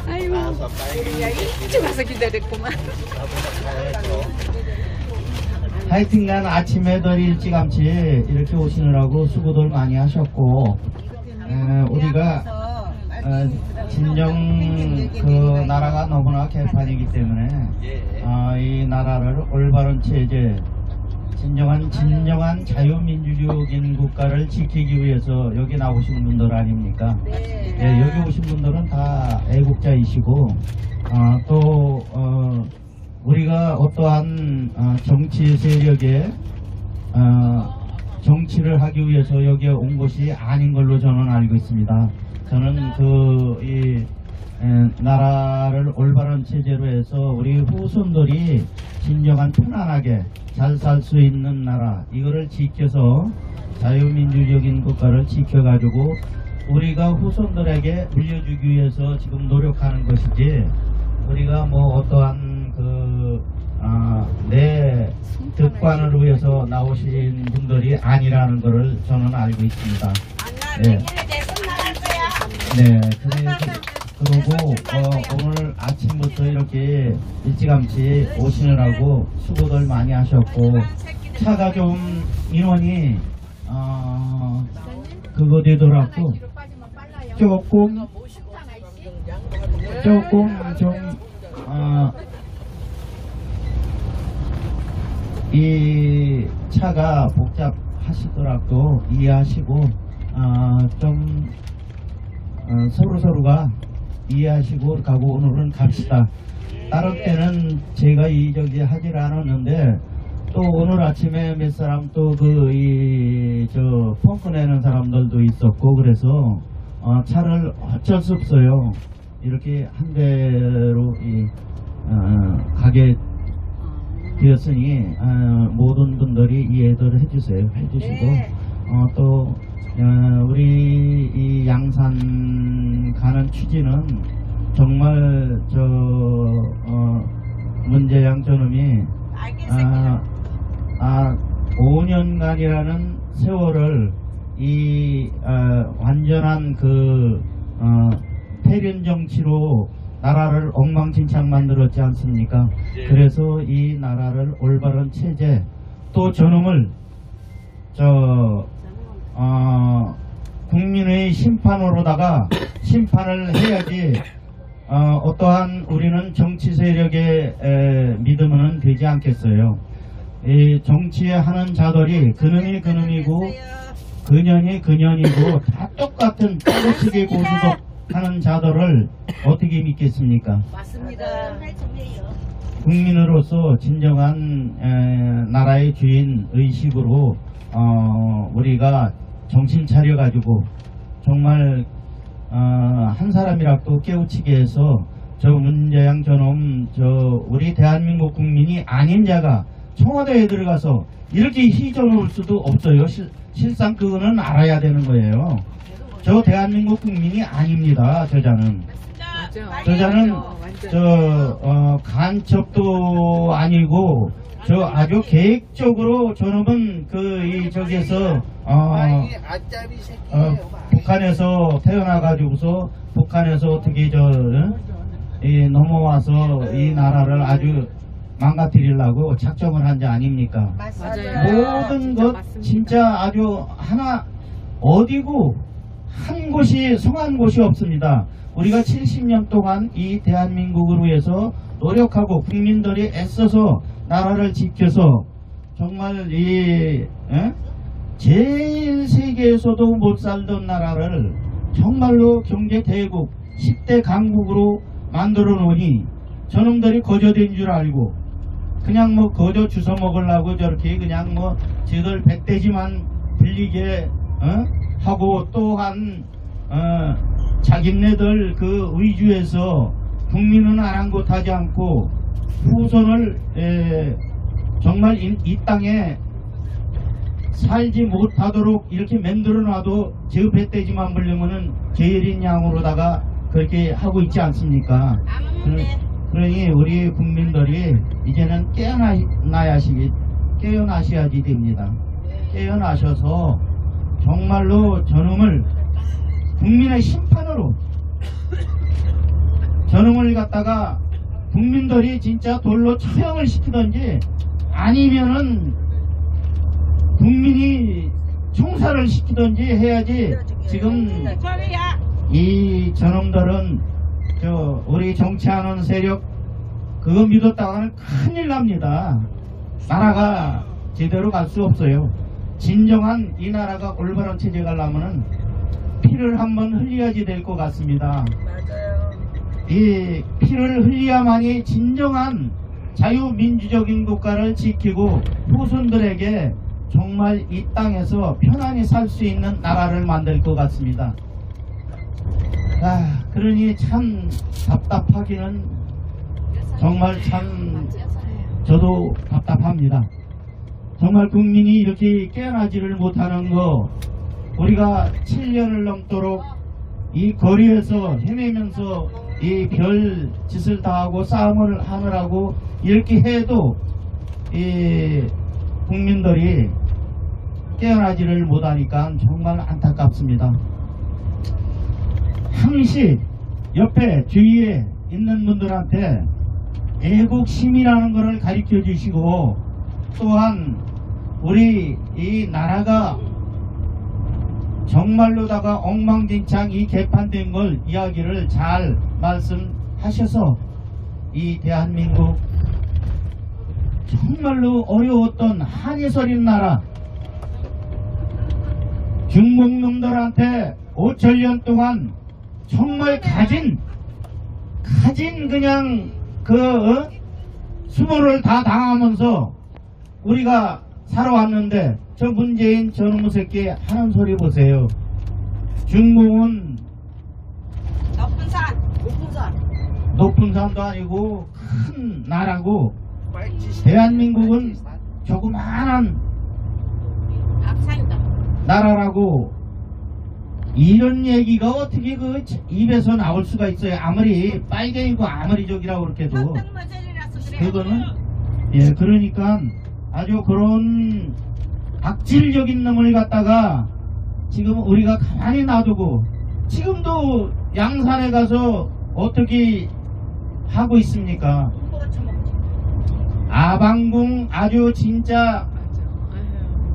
아이고, 우리가 일찍 와서 기다렸구만. 하여튼간 아침에들 일찌감치 이렇게 오시느라고 수고들 많이 하셨고, 우리가 진정 그 나라가 너무나 개판이기 때문에 이 나라를 올바른 체제, 진정한 자유민주적인 국가를 지키기 위해서 여기 나오신 분들 아닙니까? 네, 여기 오신 분들은 다 애국자이시고, 또 우리가 어떠한 정치 세력에 정치를 하기 위해서 여기에 온 것이 아닌 걸로 저는 알고 있습니다. 저는 이 나라를 올바른 체제로 해서 우리 후손들이 진정한 편안하게 잘 살 수 있는 나라, 이거를 지켜서 자유민주적인 국가를 지켜가지고 우리가 후손들에게 물려주기 위해서 지금 노력하는 것이지, 우리가 뭐 어떠한 내 득관을 위해서 나오신 분들이 아니라는 것을 저는 알고 있습니다. 네. 네, 그리고 오늘 아침부터 이렇게 일찌감치 오시느라고 수고들 많이 하셨고, 차가 좀 인원이 그거 되더라도 조금 좀 이 차가 복잡하시더라도 이해하시고 좀 서로가 이해하시고 가고 오늘은 갑시다. 다른 때는 제가 이저기 하질 않았는데 또 오늘 아침에 몇 사람 또 펑크 내는 사람들도 있었고, 그래서 차를 어쩔 수 없어요. 이렇게 한 대로 가게 되었으니 모든 분들이 이해를 해주시고, 또 우리 이 양산 가는 취지는 정말 문재양 저놈이 5년간이라는 세월을 이 완전한 패륜 정치로 나라를 엉망진창 만들었지 않습니까? 그래서 이 나라를 올바른 체제, 또 저놈을 국민의 심판으로다가 심판을 해야지 어떠한 우리는 정치 세력에 믿으면 되지 않겠어요. 이 정치하는 자들이 그놈이 그놈이고 그년이 그년이고 다 똑같은 짜고치기 고수석 하는 자들을 어떻게 믿겠습니까? 맞습니다. 국민으로서 진정한 나라의 주인 의식으로 우리가 정신 차려가지고 정말 한 사람이라도 깨우치게 해서 저 문재양 저놈 우리 대한민국 국민이 아닌 자가 청와대에 들어가서 이렇게 휘저을 수도 없어요. 실상 그거는 알아야 되는 거예요. 저 대한민국 국민이 아닙니다. 저자는 간첩도 아니고 아주 계획적으로 저놈은 저기에서 북한에서 태어나가지고서 북한에서 어떻게 넘어와서 이 나라를 아주 망가뜨리려고 작정을 한 자 아닙니까? 맞아요. 모든 것 진짜 아주 하나 어디고 한 곳이 성한 곳이 없습니다. 우리가 70년 동안 이 대한민국을 위해서 노력하고 국민들이 애써서 나라를 지켜서 정말 제일 세계에서도 못 살던 나라를 정말로 경제 대국 10대 강국으로 만들어 놓으니 저놈들이 거저된 줄 알고 그냥 뭐 거저 주워 먹으려고 저렇게 그냥 뭐 저들 백돼지만 빌리게 하고 또한 자기네들 그 의주에서 국민은 아랑곳하지 않고 후손을 정말 이 땅에 살지 못하도록 이렇게 만들어 놔도 저 배돼지만 물려면은 제일인 양으로다가 그렇게 하고 있지 않습니까? 그러니 우리 국민들이 이제는 깨어나셔야지 됩니다. 깨어나셔서 정말로 저놈을 국민의 심판으로 저놈을 갖다가 국민들이 진짜 돌로 처형을 시키든지 아니면은 국민이 총살을 시키든지 해야지. 지금 이 저놈들은 우리 정치하는 세력 그거 믿었다가는 큰일 납니다. 나라가 제대로 갈 수 없어요. 진정한 이 나라가 올바른 체제 가려면은 피를 한번 흘려야지 될 것 같습니다. 이 피를 흘려야만이 진정한 자유민주적인 국가를 지키고 후손들에게 정말 이 땅에서 편안히 살 수 있는 나라를 만들 것 같습니다. 그러니 참 답답하기는 정말 참 저도 답답합니다. 정말 국민이 이렇게 깨어나지를 못하는 거, 우리가 7년을 넘도록 이 거리에서 헤매면서 이 별 짓을 다 하고 싸움을 하느라고 이렇게 해도 이 국민들이 깨어나지를 못하니까 정말 안타깝습니다. 항시 옆에 주위에 있는 분들한테 애국심이라는 것을 가르쳐 주시고, 또한 우리 이 나라가 정말로다가 엉망진창 이 개판된 걸 이야기를 잘 말씀하셔서 이 대한민국 정말로 어려웠던 한이 서린 나라, 중국놈들한테 5천년 동안 정말 가진 그냥 수모를 다 당하면서 우리가 살아왔는데, 저 문재인 저놈의 새끼 하는 소리 보세요. 중국은 높은 산도 아니고 큰 나라고, 대한민국은 조그마한 나라라고, 이런 얘기가 어떻게 그 입에서 나올 수가 있어요. 아무리 빨갱이고 아무리 저기라고 그렇게도 그거는 그러니까 아주 그런 악질적인 놈을 갖다가 지금 우리가 가만히 놔두고, 지금도 양산에 가서 어떻게 하고 있습니까? 아방궁 아주 진짜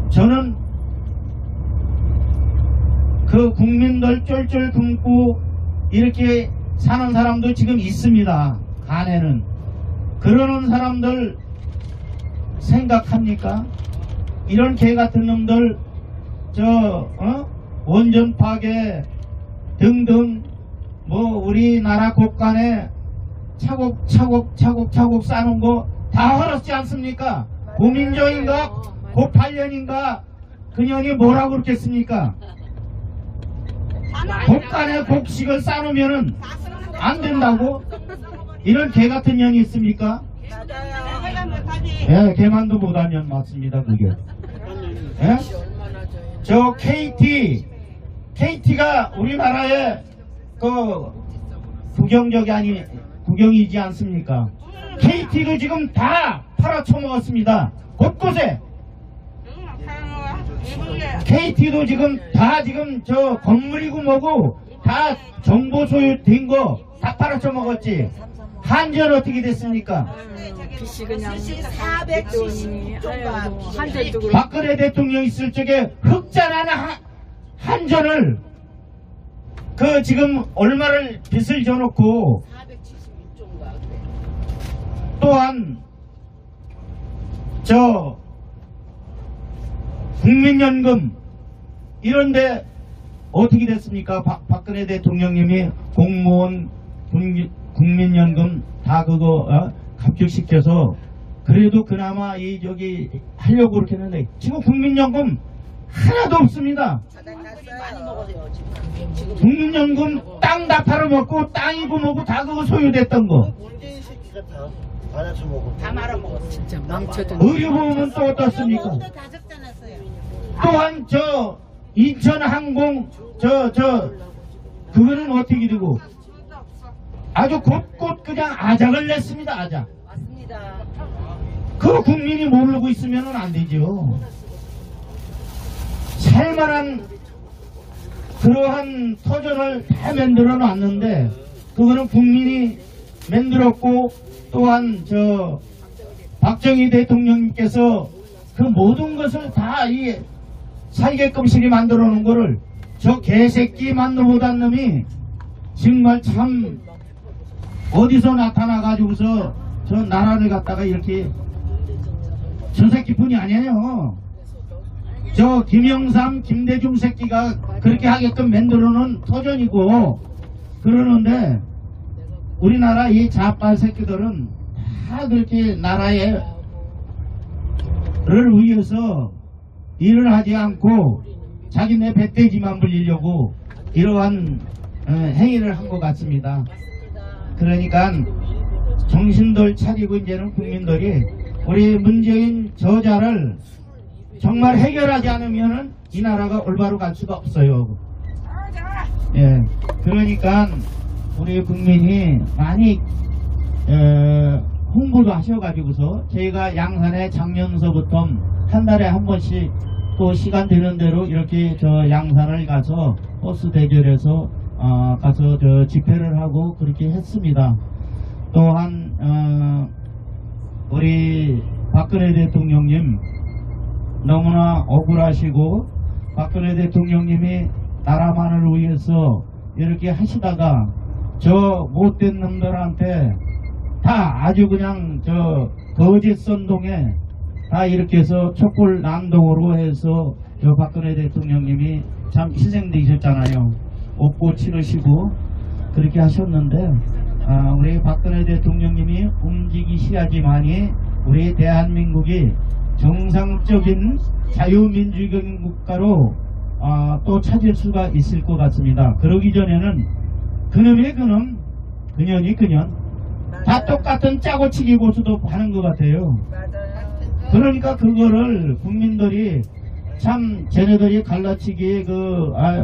저는 그 국민들 쫄쫄 굶고 이렇게 사는 사람도 지금 있습니다. 간에는. 그러는 사람들 생각합니까? 이런 개 같은 놈들 원전 파괴 등등 우리나라 곳간에 차곡차곡 쌓는 거 다 헐었지 않습니까? 고민정인가 고팔년인가 그년이 뭐라고 그랬겠습니까? 곳간에 곡식을 쌓으면은 안 된다고? 이런 개 같은 년이 있습니까? 예, 개만도 못하면 맞습니다, 그게. 예? 저 KT가 우리나라의 국영이지 않습니까? KT도 지금 다 팔아쳐먹었습니다. 곳곳에. KT도 지금 저 건물이고 뭐고 다 정보 소유된 거 다 팔아쳐먹었지. 한전 어떻게 됐습니까? 박근혜 대통령 있을 적에 흑자나는 한전을 지금 얼마를 빚을 져놓고, 또한 국민연금 이런데 어떻게 됐습니까? 박근혜 대통령님이 공무원 국민연금 다 그거 합격시켜서 그래도 그나마 하려고 그렇게 했는데, 지금 국민연금 하나도 없습니다. 국민연금 땅 다 팔아먹고, 땅이고 뭐고 다 그거 소유됐던 거. 다 말아먹었어. 진짜 망쳐도. 의료보험은 또 어떻습니까? 또한 인천항공 그거는 어떻게 되고, 아주 곳곳 그냥 아작을 냈습니다. 아작. 맞습니다. 그 국민이 모르고 있으면 안 되죠. 살만한 그러한 터전을 다 만들어 놨는데, 그거는 국민이 만들었고, 또한 저 박정희 대통령님께서 그 모든 것을 다 이 살게끔 시리 만들어 놓은 거를 저 개새끼 만도 못한 놈이 정말 참 어디서 나타나 가지고서 저 나라를 갖다가 이렇게 저 새끼뿐이 아니에요. 저 김영삼 김대중 새끼가 그렇게 하게끔 만들어 놓은 터전이고 그러는데, 우리나라 이 좌빨 새끼들은 다 그렇게 나라를 위해서 일을 하지 않고 자기네 배돼지만 불리려고 이러한 행위를 한 것 같습니다. 그러니까 정신들 차리고 이제는 국민들이 우리 문재인 저자를 정말 해결하지 않으면은 이 나라가 올바로 갈 수가 없어요. 예, 그러니까 우리 국민이 많이 홍보도 하셔가지고서 저희가 양산에 작년서부터 한 달에 한 번씩 또 시간 되는 대로 이렇게 저 양산을 가서 버스 대절해서 가서 저 집회를 하고 그렇게 했습니다. 또한 우리 박근혜 대통령님 너무나 억울하시고, 박근혜 대통령님이 나라만을 위해서 이렇게 하시다가 저 못된 놈들한테 다 아주 그냥 저 거짓 선동에 다 이렇게 해서 촛불 난동으로 해서 저 박근혜 대통령님이 참 희생되셨잖아요. 옷고 치르시고 그렇게 하셨는데, 우리 박근혜 대통령님이 움직이셔야지만이 우리 대한민국이 정상적인 자유민주적인 국가로 또 찾을 수가 있을 것 같습니다. 그러기 전에는 그놈의 그놈, 그년이 그년 다 똑같은 짜고치기 고수도 하는 것 같아요. 그러니까 그거를 국민들이 참 쟤네들이 갈라치기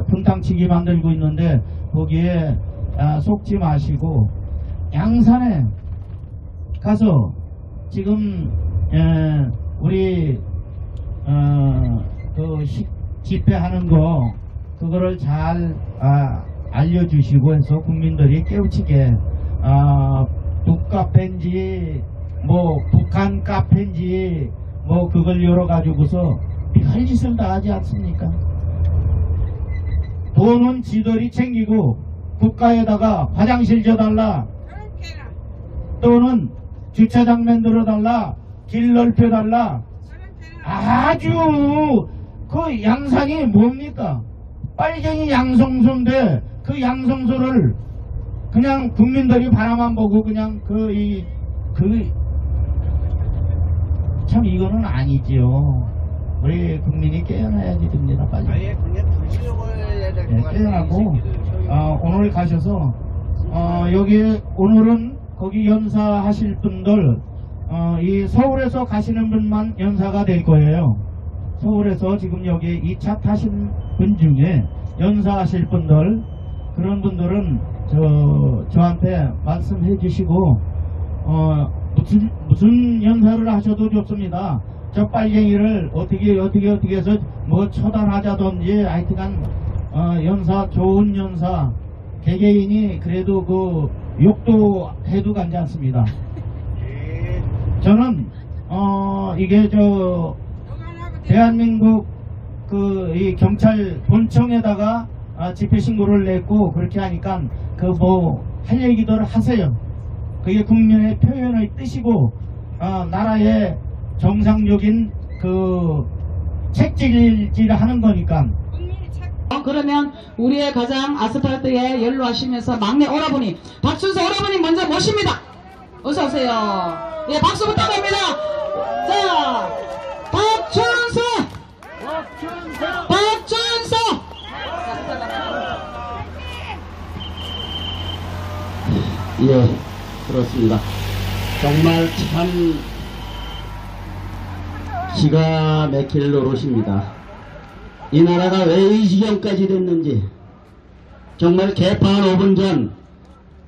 분탕치기 만들고 있는데 거기에 속지 마시고 양산에 가서 지금 우리 그 집회하는 거 그거를 잘 알려주시고 해서 국민들이 깨우치게 북카페인지 뭐 북한 카페인지 뭐 그걸 열어가지고서 별짓을 다 하지 않습니까? 돈은 지들이 챙기고 국가에다가 화장실 줘달라, 또는 주차장 만들어달라, 길 넓혀달라, 아주 그 양산이 뭡니까? 빨갱이 양성소인데 그 양성소를 그냥 국민들이 바라만 보고 그냥 참 이거는 아니지요. 우리 국민이 깨어나야지 됩니다. 빨리. 아예 그냥 불시려고 해야 될 것 같아요. 깨어나고 오늘 가셔서 여기 오늘은 거기 연사하실 분들 이 서울에서 가시는 분만 연사가 될 거예요. 서울에서 지금 여기 이 차 타신 분 중에 연사하실 분들, 그런 분들은 저한테 말씀해 주시고 무슨 연사를 하셔도 좋습니다. 저 빨갱이를 어떻게 해서 뭐 처단하자든지 하여튼간 연사, 좋은 연사, 개개인이 그래도 그 욕도 해도 괜찮습니다. 저는 이게 저 대한민국 이 경찰 본청에다가 집회 신고를 냈고 그렇게 하니까 그 뭐 할 얘기들 하세요. 그게 국민의 표현의 뜻이고 나라의 정상적인 그 책질질 하는 거니까. 그러면 우리의 가장 아스팔트에 연로하시면서 막내 오라버니 박준서 오라버니 먼저 모십니다. 어서 오세요. 예, 박수 부탁합니다. 자, 박준서. 예, 그렇습니다. 정말 참 기가 막힐 노릇입니다. 이 나라가 왜 이 지경까지 됐는지, 정말 개판 5분 전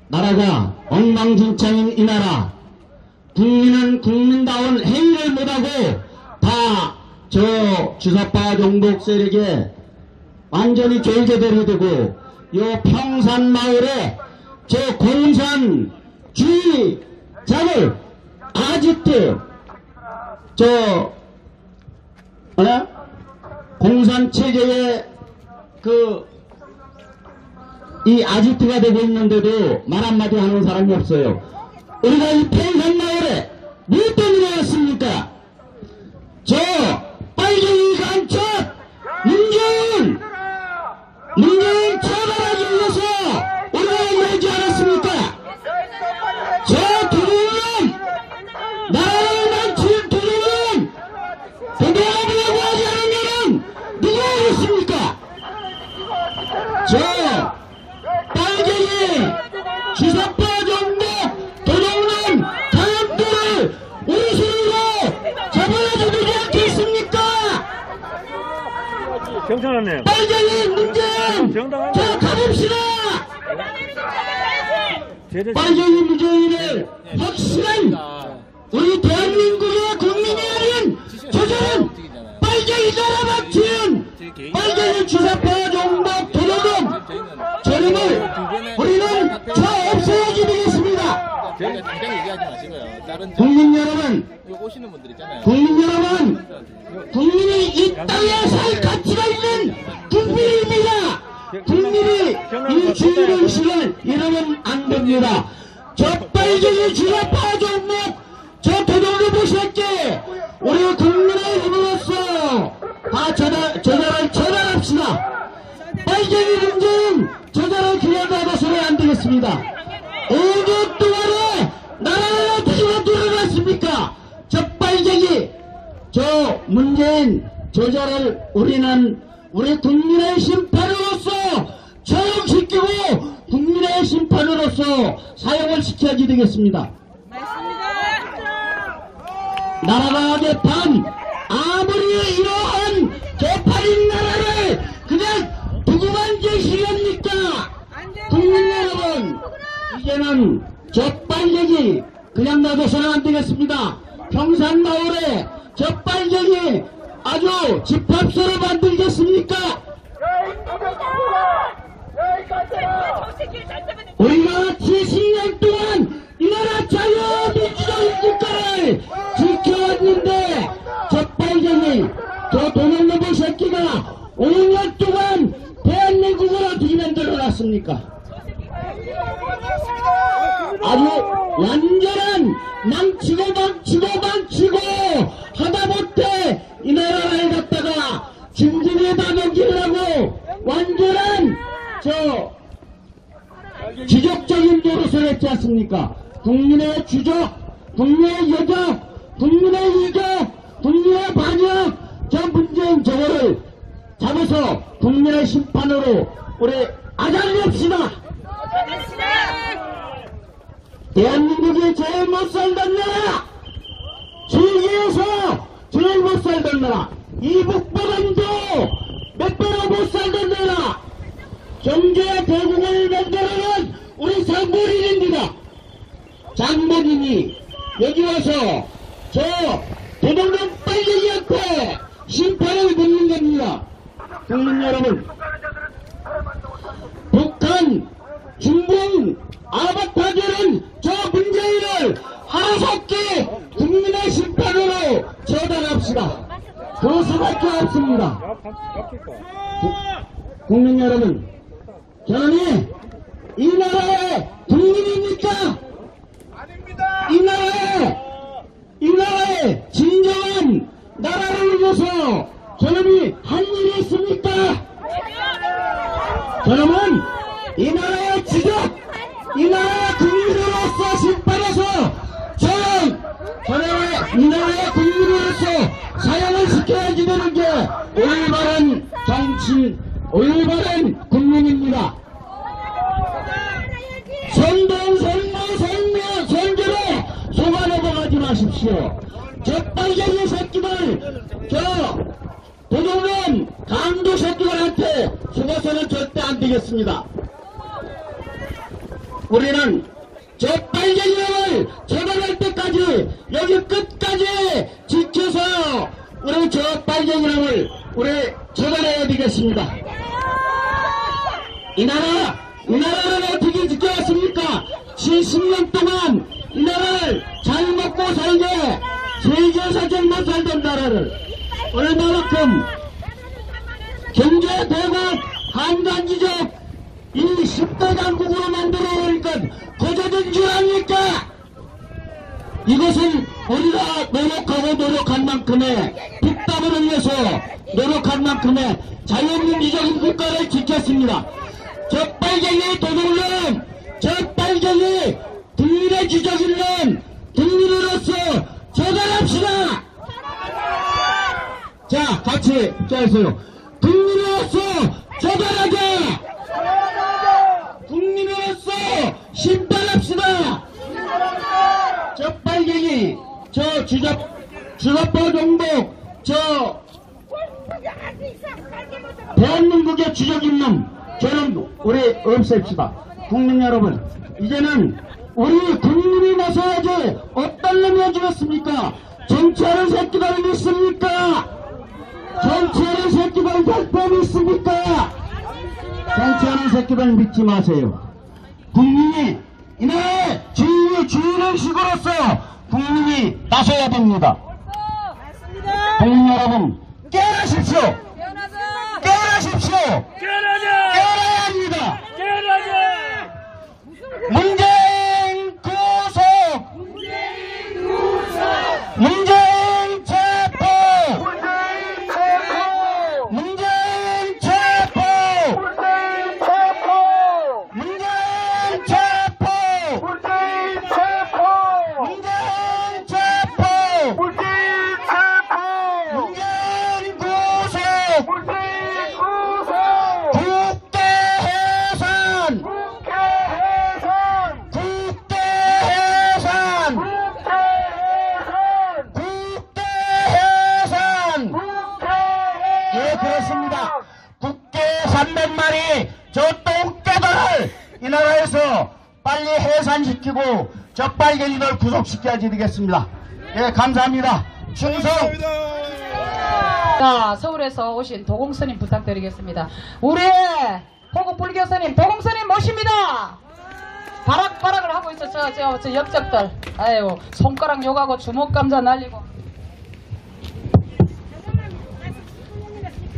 나라가 엉망진창인 이 나라, 국민은 국민다운 행위를 못하고 다 저 주사파 종북 세력에 완전히 졸개대로 되고, 요 평산 마을에 저 공산 주의자를 아지트 공산체제의 이 아지트가 되고 있는데도 말 한마디 하는 사람이 없어요. 우리가 이 평산마을에 몇 때문에 왔습니까? 저 빨갱이 간첩 문재인 처벌하기 위해서 우리가 오지 않았습니까? 저 도둑놈, 나라를 망칠 도둑놈, 도둑놈이라고 하지 않으면 누가 오겠습니까? 저 빨갱이 주사파 정도 도둑놈 탄압들을 우리 손으로 잡아야지 되지 않겠습니까? 경찰관님. 빨갱이 문재인 저 가봅시다. 빨갱이 문재인을 확실한 우리 대한민국의 국민이 아닌 저자는 빨갱이 나라박지은 빨갱이 주사파 정도 도둑놈 저놈을 우리는 저 없애야지 되겠습니다. 저희가 당장 얘기하지 마시고요. 다른 국민 여러분, 오시는 분들 있잖아요. 국민 여러분, 국민이 이 땅에 살 가치가 있는 국민입니다. 국민이 이 주인공식을 잃으면 안 됩니다. 저 빨갱이 주사파 종목, 저 도둑놈 새끼, 우리 국민의 힘으로써 다 저자를 처단합시다. 빨갱이 문재인 저자를 그냥 놔둬서는 안 되겠습니다. 5년 동안에 나라를 어떻게 만들어놨습니까? 저 빨갱이, 저 문재인 저자를 우리는 우리 국민의 심판으로서 처형시키고 국민의 심판으로서 사용을 시켜야지 되겠습니다. 나라가 개판, 아무리 이러한 개판인 나라를 그냥 두고만 계시렵니까? 국민 여러분, 이제는 저 빨갱이 그냥 놔둬서는 안 되겠습니다. 평산마을에 저 빨갱이 아주 집합소를 만들겠습니까? 우리가 70년 동안 이 나라 자유민주주의 국가를 지켜왔는데 저 빨갱이, 저 도둑놈의 새끼가 5년 동안 대한민국을 어떻게 만들어놨습니까? 아주 완전한 망치고 하다못해 이 나라를 갖다가 진진에다 넘기려고 완전한 지적적인 노릇을 했지 않습니까? 국민의 주적, 국민의 여적, 국민의 이적, 국민의 반역, 저 문재인 저거를 잡아서 국민의 심판으로 우리 아장합시다. 대한민국이 제일 못 살던 나라, 세계에서 제일 못 살던 나라, 이북보단도 몇 배로 못 살던 나라, 경제 대국을 만들어낸 우리 장본인입니다. 장본인이 여기 와서 저 도둑놈 빨갱이한테 심판을 묻는 겁니다. 국민 여러분, 북한, 중국, 아바타들은 저 문재인을 하루속히 국민의 심판으로 처단합시다. 그 수밖에 없습니다. 국민 여러분, 저는 이 나라의 국민입니까? 아닙니다. 이 나라의 진정한 나라를 위해서 저놈이 한 일이 있습니까? 저놈은 이 나라의 지적, 이 나라의 국민으로서 심판해서 이 나라의 국민으로서 사용을 시켜야지 되는 게 올바른 정치, 올바른 국민입니다. 선전에 속아 넘어가지 마십시오. 저 빨갱이 새끼들, 저 도둑놈 강도 새끼들한테 속아서는 절대 안 되겠습니다. 우리는 저 빨갱이를 처단할 때까지 여기 끝까지 지켜서 우리 저 빨갱이를 우리 처단해야 되겠습니다. 이 나라를 어떻게 지켜왔습니까? 지난 10년 동안 이 나라를 잘 먹고 살게 세계사정만 살던 나라를 얼마만큼 경제 대국 한간지적 이 10대 강국으로 만들어 놓으니까 거저된 줄 아닙니까? 이것은 우리가 노력하고 노력한 만큼의 북답을 위해서 노력한 만큼의 자유민주적인 국가를 지켰습니다. 저 빨갱이 도둑놈, 저 빨갱이 등일의 주적인 놈, 등일으로서 저달합시다. 자, 같이 짜주세요. 등일으로서 저달하게, 국민으로서 심판합시다. 저 빨갱이, 저 주적보 정복, 저 대한민국의 주적인 놈, 저는 우리 없앱시다. 국민 여러분, 이제는 우리 국민이 나서야지. 어떤 놈이 해주겠습니까? 정치하는 새끼들 믿습니까? 정치하는 새끼들 절대 믿습니까? 정치하는 새끼들 믿지 마세요. 국민이 이 나라의 주인의식으로서 국민이 나서야 됩니다. 국민 여러분, 깨어나십시오. 깨어나십시오. 깨어나야 합니다. 문재인 구속! 문재인 체포! 문재인 체포! 문재인 체포! 문재인 체포! 문재인 구속! 국회 해산! 국회 해산! 국회 해산! 예, 그렇습니다. 국회 300마리 저 똥개들을 이 나라에서 빨리 해산시키고 저 빨갱이들 구속시켜야 되겠습니다. 예, 감사합니다. 충성! 자, 서울에서 오신 도공스님 부탁드리겠습니다. 우리의 호국 불교스님 도공스님 모십니다. 바락바락을 하고 있어. 저 역적들. 아유, 손가락 욕하고 주먹 감자 날리고.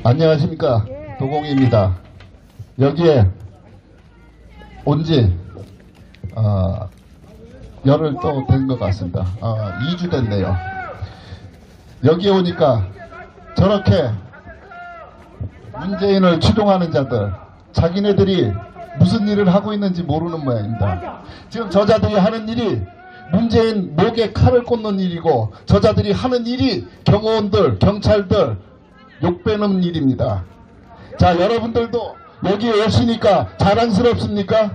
안녕하십니까, 도공입니다. 여기에 온지 열흘 또 된 것 같습니다. 2주 됐네요. 여기에 오니까 저렇게 문재인을 추종하는 자들, 자기네들이 무슨 일을 하고 있는지 모르는 모양입니다. 지금 저자들이 하는 일이 문재인 목에 칼을 꽂는 일이고, 저자들이 하는 일이 경호원들, 경찰들 욕배는 일입니다. 자, 여러분들도 여기에 오시니까 자랑스럽습니까?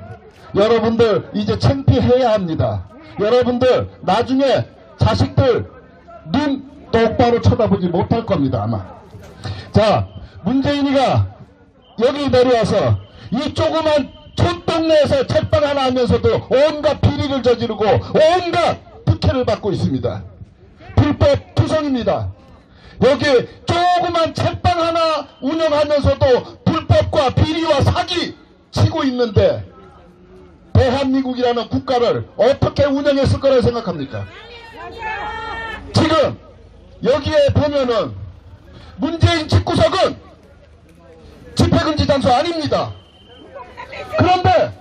여러분들 이제 창피해야 합니다. 여러분들 나중에 자식들 눈 똑바로 쳐다보지 못할 겁니다, 아마. 자, 문재인이가 여기 내려와서 이 조그만 촌동네에서 책방 하나 하면서도 온갖 비리를 저지르고 온갖 특혜를 받고 있습니다. 불법 투성입니다. 여기 조그만 책방 하나 운영하면서도 불법과 비리와 사기 치고 있는데 대한민국이라는 국가를 어떻게 운영했을 거라고 생각합니까? 지금 여기에 보면은 문재인 집구석은 집회금지 장소 아닙니다. 그런데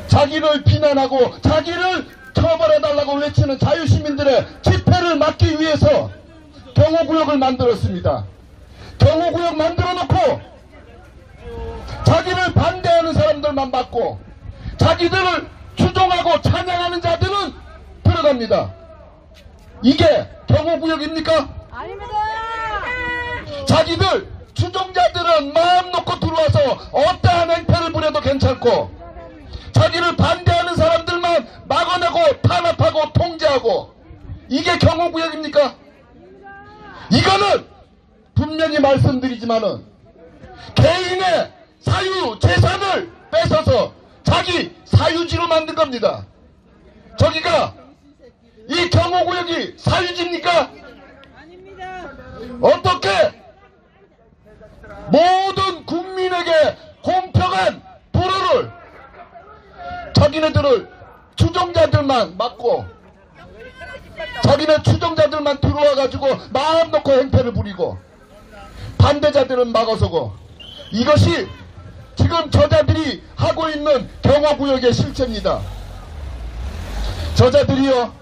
자기를 비난하고 자기를 처벌해달라고 외치는 자유시민들의 집회를 막기 위해서 경호구역을 만들었습니다. 경호구역 만들어 놓고 자기를 반대하는 사람들만 막고 자기들을 추종하고 찬양하는 자들은 들어갑니다. 이게 경호구역입니까? 아닙니다. 자기들 추종자들은 마음 놓고 들어와서 어떠한 행태를 부려도 괜찮고 자기를 반대하는 사람들만 막아내고 탄압하고 통제하고, 이게 경호구역입니까? 이거는 분명히 말씀드리지만은 개인의 사유 재산을 뺏어서 자기 사유지로 만든 겁니다. 저기가 이 경호구역이 사유지입니까? 아닙니다. 어떻게 모든 국민에게 공평한 도로를 자기네들을 추종자들만 막고 자기네 추종자들만 들어와가지고 마음 놓고 행패를 부리고 반대자들은 막아서고, 이것이 지금 저자들이 하고 있는 경호구역의 실체입니다. 저자들이요,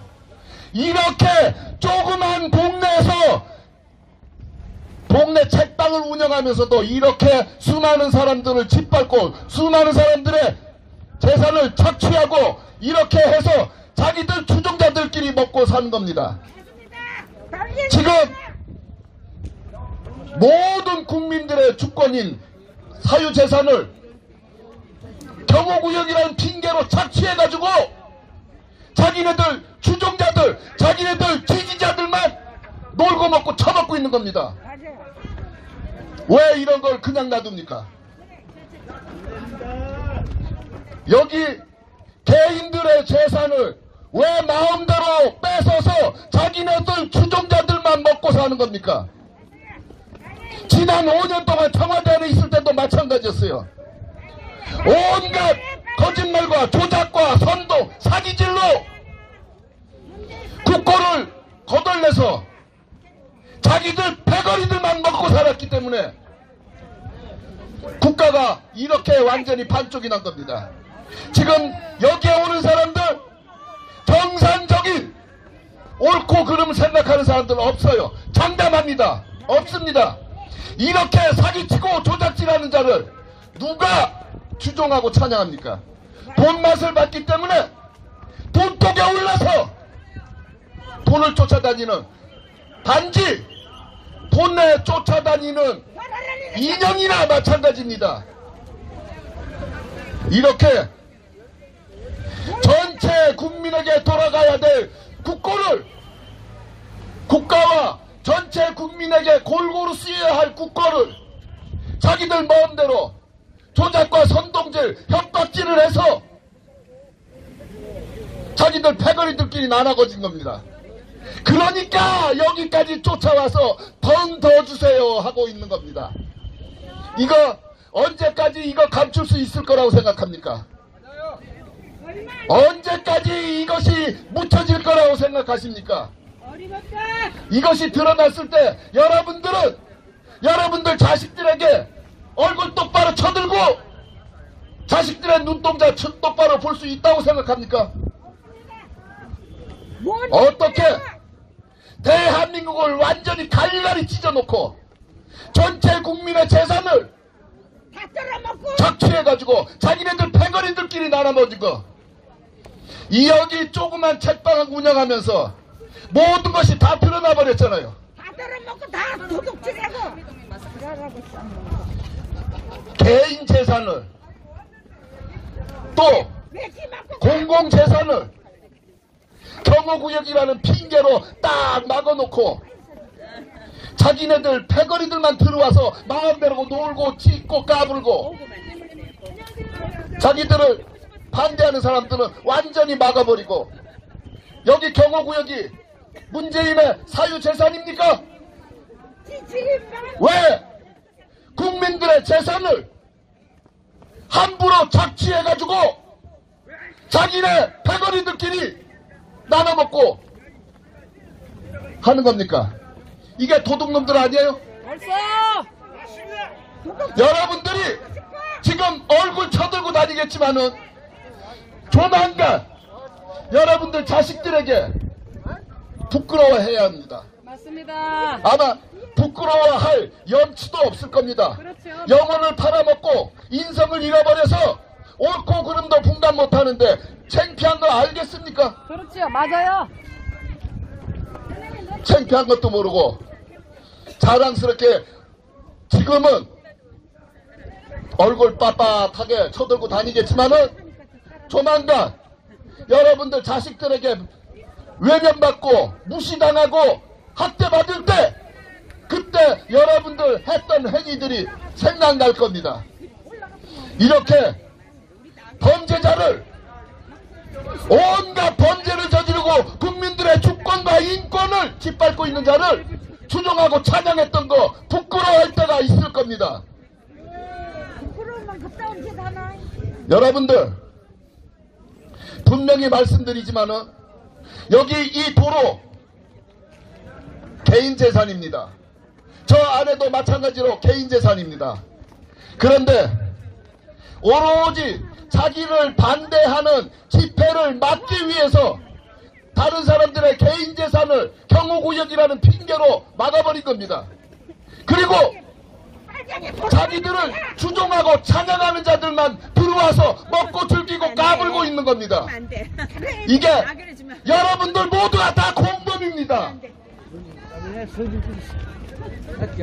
이렇게 조그만 동네에서 동네 책방을 운영하면서도 이렇게 수많은 사람들을 짓밟고 수많은 사람들의 재산을 착취하고 이렇게 해서 자기들 추종자들끼리 먹고 사는 겁니다. 지금 모든 국민들의 주권인 사유재산을 경호구역이라는 핑계로 착취해가지고 자기네들 추종자들, 자기네들 지지자들만 놀고 먹고 처먹고 있는 겁니다. 왜 이런 걸 그냥 놔둡니까? 여기 개인들의 재산을 왜 마음대로 뺏어서 자기네들 추종자들만 먹고 사는 겁니까? 지난 5년 동안 청와대 안에 있을 때도 마찬가지였어요. 온갖 거짓말과 조작과 선동, 사기질로 국고를 거덜내서 자기들 패거리들만 먹고 살았기 때문에 국가가 이렇게 완전히 반쪽이 난 겁니다. 지금 여기에 오는 사람들, 정상적인 옳고 그름을 생각하는 사람들은 없어요. 장담합니다. 없습니다. 이렇게 사기치고 조작질하는 자를 누가 추종하고 찬양합니까? 돈 맛을 봤기 때문에 돈독에 올라서 돈을 쫓아다니는, 단지 돈에 쫓아다니는 인형이나 마찬가지입니다. 이렇게 전체 국민에게 돌아가야 될 국고를, 국가와 전체 국민에게 골고루 쓰여야 할 국고를 자기들 마음대로 조작과 선동질, 협박질을 해서 자기들 패거리들끼리 나눠거진 겁니다. 그러니까 여기까지 쫓아와서 돈 더 주세요 하고 있는 겁니다. 이거 언제까지 이거 감출 수 있을 거라고 생각합니까? 언제까지 이것이 묻혀질 거라고 생각하십니까? 이것이 드러났을 때 여러분들 자식들에게 얼굴 똑바로 쳐들고 자식들의 눈동자 똑바로 볼 수 있다고 생각합니까? 어떻게 대한민국을 완전히 갈갈이 찢어놓고 전체 국민의 재산을 착취해가지고 자기네들 패거리들끼리 나눠먹은 거, 이 여기 조그만 책방을 운영하면서 모든 것이 다 드러나 버렸잖아요. 다 들어먹고 다 도둑질하고 개인 재산을 또 공공재산을 경호구역이라는 핑계로 딱 막아놓고 자기네들 패거리들만 들어와서 마음대로 놀고 찢고 까불고 자기들을 반대하는 사람들은 완전히 막아버리고, 여기 경호구역이 문재인의 사유재산입니까? 왜 국민들의 재산을 함부로 착취해가지고 자기네 패거리들끼리 나눠먹고 하는 겁니까? 이게 도둑놈들 아니에요? 여러분들이 지금 얼굴 쳐들고 다니겠지만은 조만간 여러분들 자식들에게 부끄러워해야 합니다. 맞습니다. 아마 부끄러워할 염치도 없을 겁니다. 그렇죠. 영혼을 팔아먹고 인성을 잃어버려서 옳고 그름도 분간 못하는데 창피한 거 알겠습니까? 그렇죠. 맞아요. 창피한 것도 모르고 자랑스럽게 지금은 얼굴 빳빳하게 쳐들고 다니겠지만은 조만간 여러분들 자식들에게 외면받고 무시당하고 학대받을 때 그때 여러분들 했던 행위들이 생각날 겁니다. 이렇게 범죄자를, 온갖 범죄를 저지르고 국민들의 주권과 인권을 짓밟고 있는 자를 추종하고 찬양했던 거 부끄러워할 때가 있을 겁니다. 여러분들 분명히 말씀드리지만은 여기 이 도로 개인 재산입니다. 저 안에도 마찬가지로 개인 재산입니다. 그런데 오로지 자기를 반대하는 집회를 막기 위해서 다른 사람들의 개인 재산을 경호구역이라는 핑계로 막아버린 겁니다. 그리고 자기들을 추종하고 찬양하는 자들만 들어와서 먹고 즐기고 까불고 있는 겁니다. 이게 여러분들 모두가 다 공범입니다.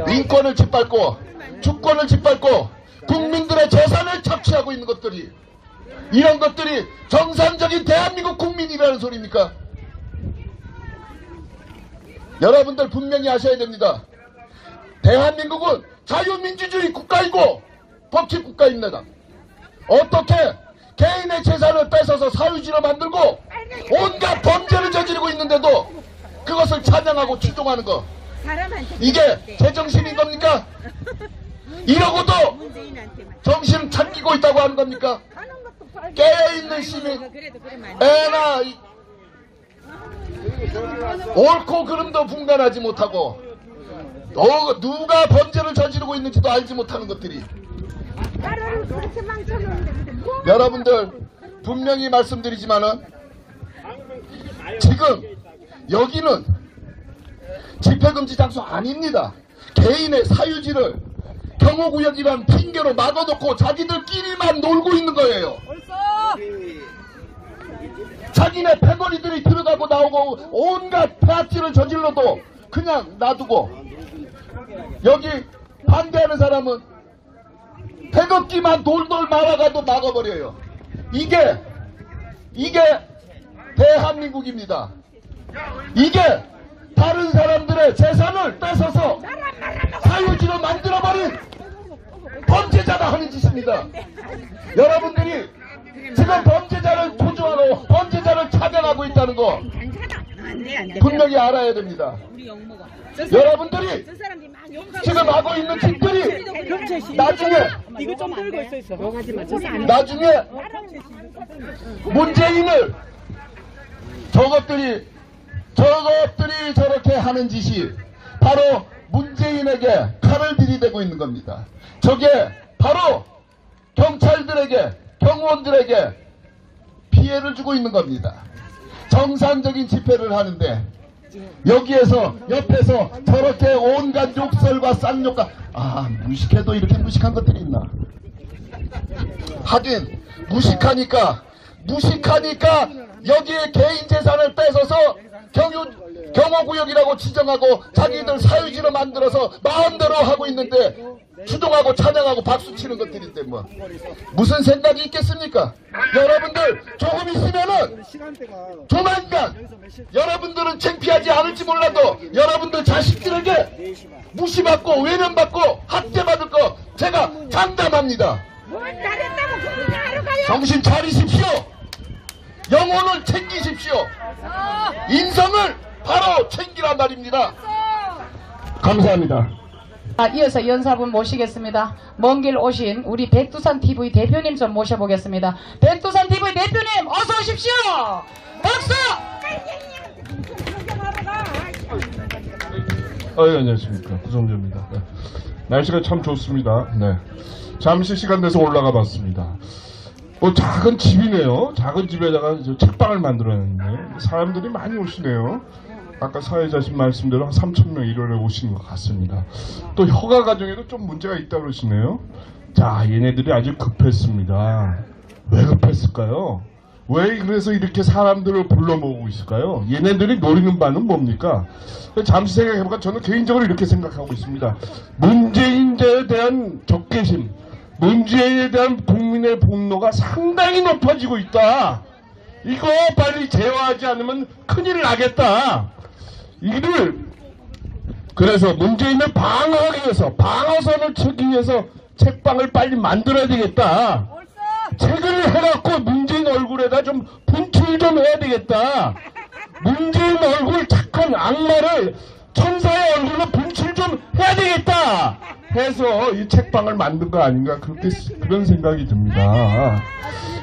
인권을 짓밟고 주권을 짓밟고 국민들의 재산을 착취하고 있는 것들이, 이런 것들이 정상적인 대한민국 국민이라는 소리입니까? 여러분들 분명히 아셔야 됩니다. 대한민국은 자유민주주의 국가이고 법치 국가입니다. 어떻게 개인의 재산을 뺏어서 사유지로 만들고 온갖 범죄를 저지르고 있는데도 그것을 찬양하고 추종하는 거, 이게 제정신인 겁니까? 이러고도 정신을 찾기고 있다고 하는 겁니까? 깨어있는 시민, 애나 옳고 그름도 분간하지 못하고 누가 범죄를 저지르고 있는지도 알지 못하는 것들이, 여러분들 분명히 말씀드리지만은 지금 여기는 집회금지 장소 아닙니다. 개인의 사유지를 경호구역이라는 핑계로 막아놓고 자기들끼리만 놀고 있는 거예요. 자기네 패거리들이 들어가고 나오고 온갖 폐악질을 저질러도 그냥 놔두고, 여기 반대하는 사람은 태극기만 돌돌 말아가도 막아버려요. 이게 대한민국입니다. 이게 다른 사람들의 재산을 뺏어서 사유지로 만들어버린 범죄자가 하는 짓입니다. 여러분들이 지금 범죄자를 조종하고 범죄자를 차별하고 있다는 거 분명히 알아야 됩니다. 여러분들이 지금 하고 있는 짓들이 나중에 문재인을 저것들이 저렇게 하는 짓이 바로 문재인에게 칼을 들이대고 있는 겁니다. 저게 바로 경찰들에게, 경호원들에게 피해를 주고 있는 겁니다. 정상적인 집회를 하는데 여기에서 옆에서 저렇게 온갖 욕설과 쌍욕과, 무식해도 이렇게 무식한 것들이 있나. 하긴 무식하니까 여기에 개인 재산을 뺏어서 경호구역이라고 지정하고 자기들 사유지로 만들어서 마음대로 하고 있는데 추종하고 찬양하고 박수치는 것들인데 뭐 무슨 생각이 있겠습니까? 여러분들 조금 있으면은 조만간 여러분들은 창피하지 않을지 몰라도 여러분들 자식들에게 무시받고 외면받고 학대받을 거 제가 장담합니다. 정신 차리십시오. 영혼을 챙기십시오. 인성을 바로 챙기란 말입니다. 감사합니다. 이어서 연사분 모시겠습니다. 먼 길 오신 우리 백두산TV 대표님 좀 모셔보겠습니다. 백두산TV 대표님 어서 오십시오. 박수! 예, 안녕하십니까. 구성재입니다. 네. 날씨가 참 좋습니다. 네. 잠시 시간 내서 올라가 봤습니다. 작은 집이네요. 작은 집에다가 책방을 만들어놨는데 사람들이 많이 오시네요. 아까 사회자신 말씀대로 한 3,000명 1월에 오시는 것 같습니다. 또 허가 과정에도 좀 문제가 있다고 그러시네요. 자, 얘네들이 아주 급했습니다. 왜 급했을까요? 왜 그래서 이렇게 사람들을 불러 모으고 있을까요? 얘네들이 노리는 바는 뭡니까? 잠시 생각해보니까 저는 개인적으로 이렇게 생각하고 있습니다. 문재인에 대한 적개심, 문재인에 대한 국민의 분노가 상당히 높아지고 있다. 이거 빨리 제어하지 않으면 큰일 나겠다. 그래서 문재인을 방어하기 위해서, 방어선을 치기 위해서 책방을 빨리 만들어야 되겠다. 책을 해갖고 문재인 얼굴에다 좀 분출 좀 해야 되겠다. 문재인 얼굴 착한 악마를 천사의 얼굴로 분출 좀 해야 되겠다. 해서 이 책방을 만든 거 아닌가 그런 생각이 듭니다.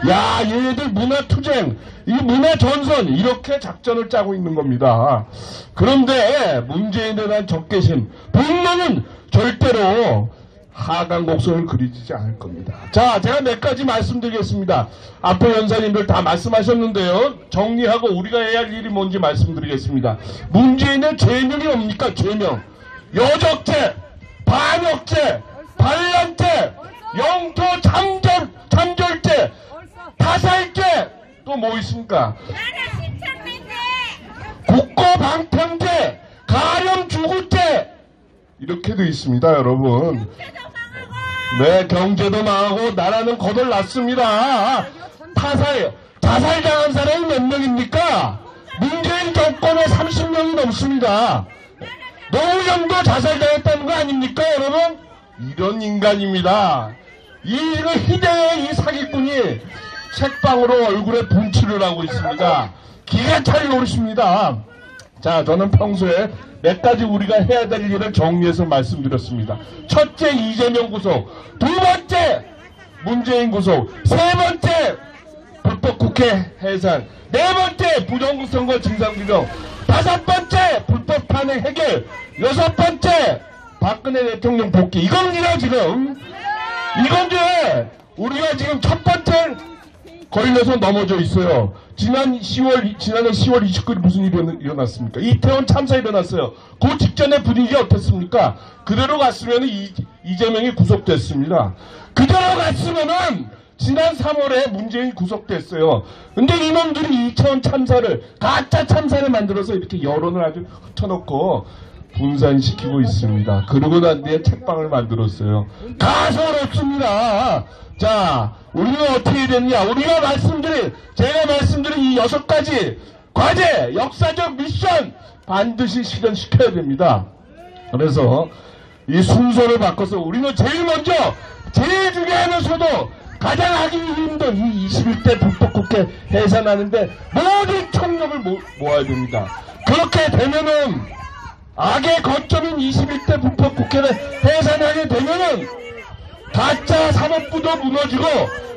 야, 얘네들 문화투쟁, 이 문화전선 이렇게 작전을 짜고 있는 겁니다. 그런데 문재인에 대한 적개심, 분노는 절대로 하강 곡선을 그리지 않을 겁니다. 자, 제가 몇 가지 말씀드리겠습니다. 앞에 연사님들 다 말씀하셨는데요. 정리하고 우리가 해야 할 일이 뭔지 말씀드리겠습니다. 문재인의 죄명이 뭡니까? 죄명. 여적죄, 반역죄, 반란죄, 영토 참절죄, 타살죄, 또 뭐 있습니까? 국고방편죄, 가렴주구죄, 이렇게 돼 있습니다, 여러분. 네, 경제도 망하고 나라는 거덜났습니다. 자살당한 사람이 몇 명입니까? 문재인 정권에 30명이 넘습니다. 노무현도 자살당했다는 거 아닙니까, 여러분? 이런 인간입니다. 이거 희대의 이 사기꾼이 책방으로 얼굴에 분칠을 하고 있습니다. 기가 차게 오르십니다. 자, 저는 평소에 몇 가지 우리가 해야 될 일을 정리해서 말씀드렸습니다. 첫째, 이재명 구속. 두 번째, 문재인 구속. 세 번째, 불법국회 해산. 네 번째, 부정선거 진상규명. 다섯 번째, 불법 탄핵 해결. 여섯 번째, 박근혜 대통령 복귀. 이겁니다, 지금. 이건데, 우리가 지금 첫 번째 걸려서 넘어져 있어요. 지난해 10월 29일 무슨 일이 일어났습니까? 이태원 참사 일어났어요. 그 직전의 분위기 어땠습니까? 그대로 갔으면 이재명이 구속됐습니다. 그대로 갔으면은 지난 3월에 문재인 구속됐어요. 근데 이놈들이 이태원 참사를, 가짜 참사를 만들어서 이렇게 여론을 아주 흩어놓고 분산시키고 있습니다. 그러고 난 뒤에 책방을 만들었어요. 가소롭습니다. 자, 우리는 어떻게 됐냐? 제가 말씀드린 이 6가지 과제, 역사적 미션 반드시 실현시켜야 됩니다. 그래서 이 순서를 바꿔서 우리는 제일 중요하면서도 가장 하기 힘든 이 21대 불법국회 해산하는데 모든 총력을 모아야 됩니다. 그렇게 되면은 악의 거점인 21대 불법국회를 해산하게 되면은 가짜 사법부도 무너지고,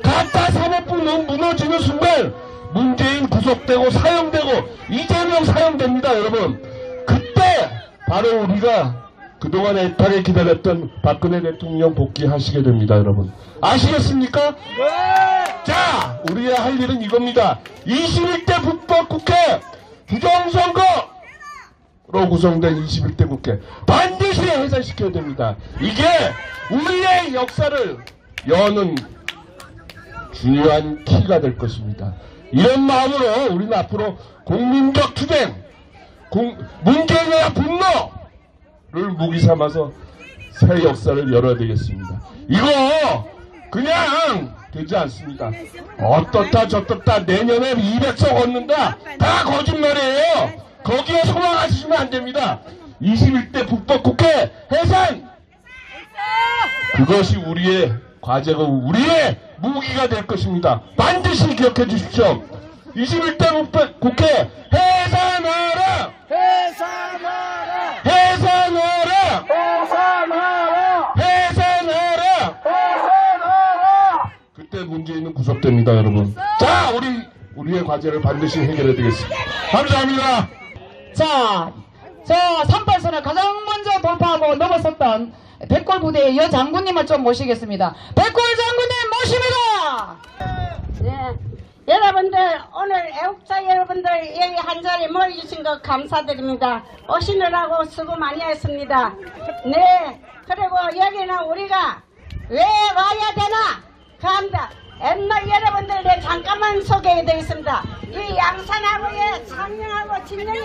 가짜 사법부 무너지는 순간 문재인 구속되고 사형되고 이재명 사형됩니다, 여러분. 그때 바로 우리가 그동안 애타게 기다렸던 박근혜 대통령 복귀하시게 됩니다, 여러분. 아시겠습니까? 네! 자, 우리가 할 일은 이겁니다. 21대 불법국회 부정선거로 구성된 21대 국회 반드시 해산시켜야 됩니다. 이게 우리의 역사를 여는 중요한 키가 될 것입니다. 이런 마음으로 우리는 앞으로 국민적 투쟁, 문재인에 대한 분노를 무기 삼아서 새 역사를 열어야 되겠습니다. 이거 그냥 되지 않습니다. 어떻다 저떻다 내년에 200석 얻는다, 다 거짓말이에요. 거기에 소망하시면 안 됩니다. 21대 불법국회 해산, 그것이 우리의 과제고 우리의 무기가 될 것입니다. 반드시 기억해 주십시오. 21대 국회 해산하라! 해산하라! 해산하라! 해산하라! 해산하라! 해산하라! 그때 문재인은 구속됩니다, 여러분. 자, 우리의 과제를 반드시 해결해야 되겠습니다. 감사합니다. 자, 38선을 가장 먼저 돌파하고 넘어섰던 백골 부대의 여 장군님을 좀 모시겠습니다. 백골 장군님 모십니다. 네, 여러분들 오늘 애국자 여러분들 여기 한 자리 모여주신 거 감사드립니다. 오시느라고 수고 많이 했습니다. 네, 그리고 여기는 우리가 왜 와야 되나 합니다. 옛날 여러분들 내 잠깐만 소개해드리겠습니다. 이 양산하고의 창녕하고 진영이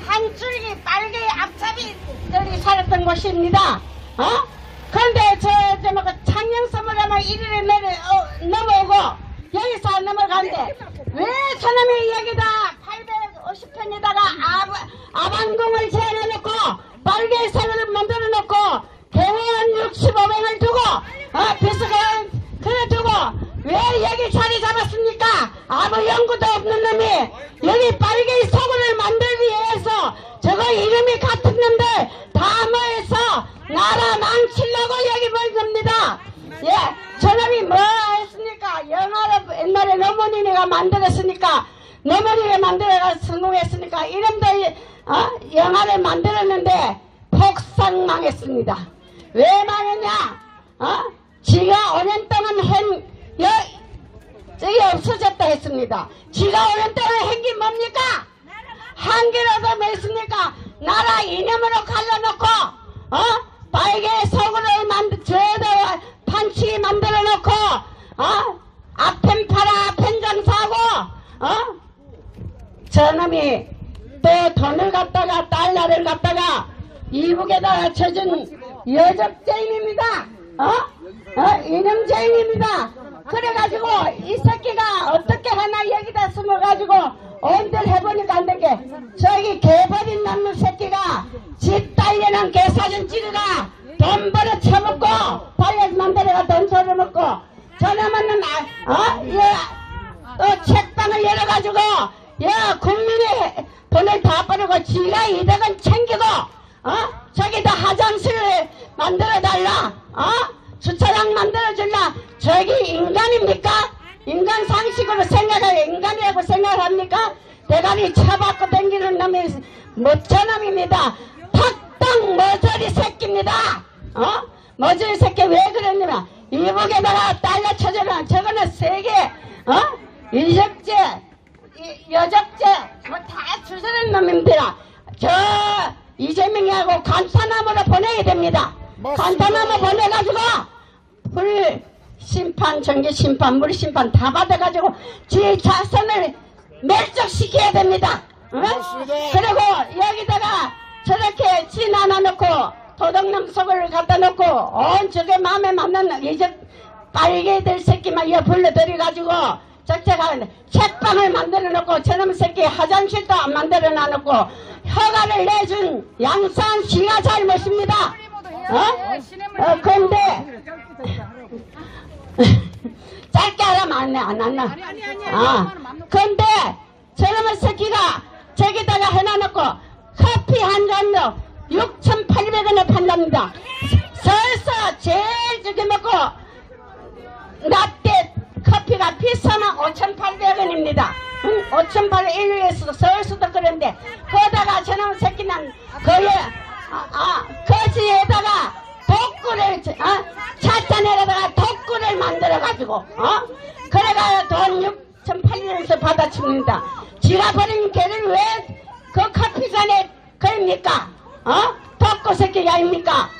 한 줄기 빨개 앞잡이들이 살았던 곳입니다. 그런데 뭐 창녕섬을 아마 이리를 넘어오고 여기서 넘어가는데 왜 저놈이 여기다 850편에다가 아반궁을 재현해놓고 빨개색을 만들어놓고 경호원 65명을 두고 비서관 그래 두고 왜 여기 자리 잡았습니까? 아무 연구도 없는 놈이 여기 빨개 소굴을 만들기 위해서 저거 이름이 같은 놈들 다 모여서 나라 망치려고 보고 여기 보입니다. 예, 저놈이 뭐 했습니까? 영화를 옛날에 노무니네가 만들었으니까, 노무니가 만들어가 성공했으니까 이놈들 영화를 만들었는데 폭삭 망했습니다. 왜 망했냐? 지가 5년 동안 저기 없어졌다 했습니다. 지가 5년 동안 한 게 뭡니까? 한 개라도 뭐 있습니까? 나라 이념으로 갈라놓고 빨개 속으로 저도 판치 만들어 놓고 앞편 팔아 편장 사고 저놈이 또 돈을 갖다가 달러를 갖다가 이북에다가 쳐준 여적죄인입니다. 이념죄인입니다. 그래가지고 이 새끼가 어떻게 하나 여기다 숨어가지고 온들 해보니까 안 되게 저기 개버린 놈의 새끼가 집 딸려는 개사진 찍어가 돈 벌어 처먹고 다이어트 만들어가 돈 벌어먹고 저놈은 또 책방을 열어가지고 국민의 돈을 다 버리고 지가 200원 챙기고 저기다 화장실을 만들어달라 주차장 만들어줄라. 저기 인간입니까? 인간 상식으로 생각해 인간이라고 생각합니까? 대가리 차받고 댕기는 놈이 모처놈입니다. 탁당 머저리 새끼입니다. 머저리 새끼 왜 그랬냐면 이북에다가 달러 쳐줘라. 저거는 세계 일적죄 여적죄 뭐 다 주스는 놈입니다. 저 이재명이하고 간탄함으로 보내야 됩니다. 간탄함으로 보내가지고 불 심판, 정계 심판, 물 심판 다 받아가지고 지 자손을 멸족시켜야 됩니다. 그리고 여기다가 저렇게 지 나눠놓고 도둑놈 속을 갖다 놓고 온 저게 마음에 맞는 이제 빨개들 새끼만 이어 불러들여가지고 적재가 책방을 만들어 놓고 저놈 새끼 화장실도 안 만들어 놔놓고 허가를 내준 양산시가 잘못입니다. 근데 짧게 하라면 안 한다. 근데 저놈의 새끼가 저기다가 해놔놓고 커피 한 잔도 6,800원에 판답니다. 서울서 제일 저기 먹고 라떼 커피가 비싸면 5,800원입니다. 5,800원 일루에서도 서울서도 그런데 거기다가 저놈의 새끼는 거지에다가 독구를 차탄에다가 독구를 만들어가지고 그래가 돈 6,800원에서 받아줍니다. 지가 버린 개를 왜 그 커피잔에 그럽니까? 독구 새끼가 아닙니까?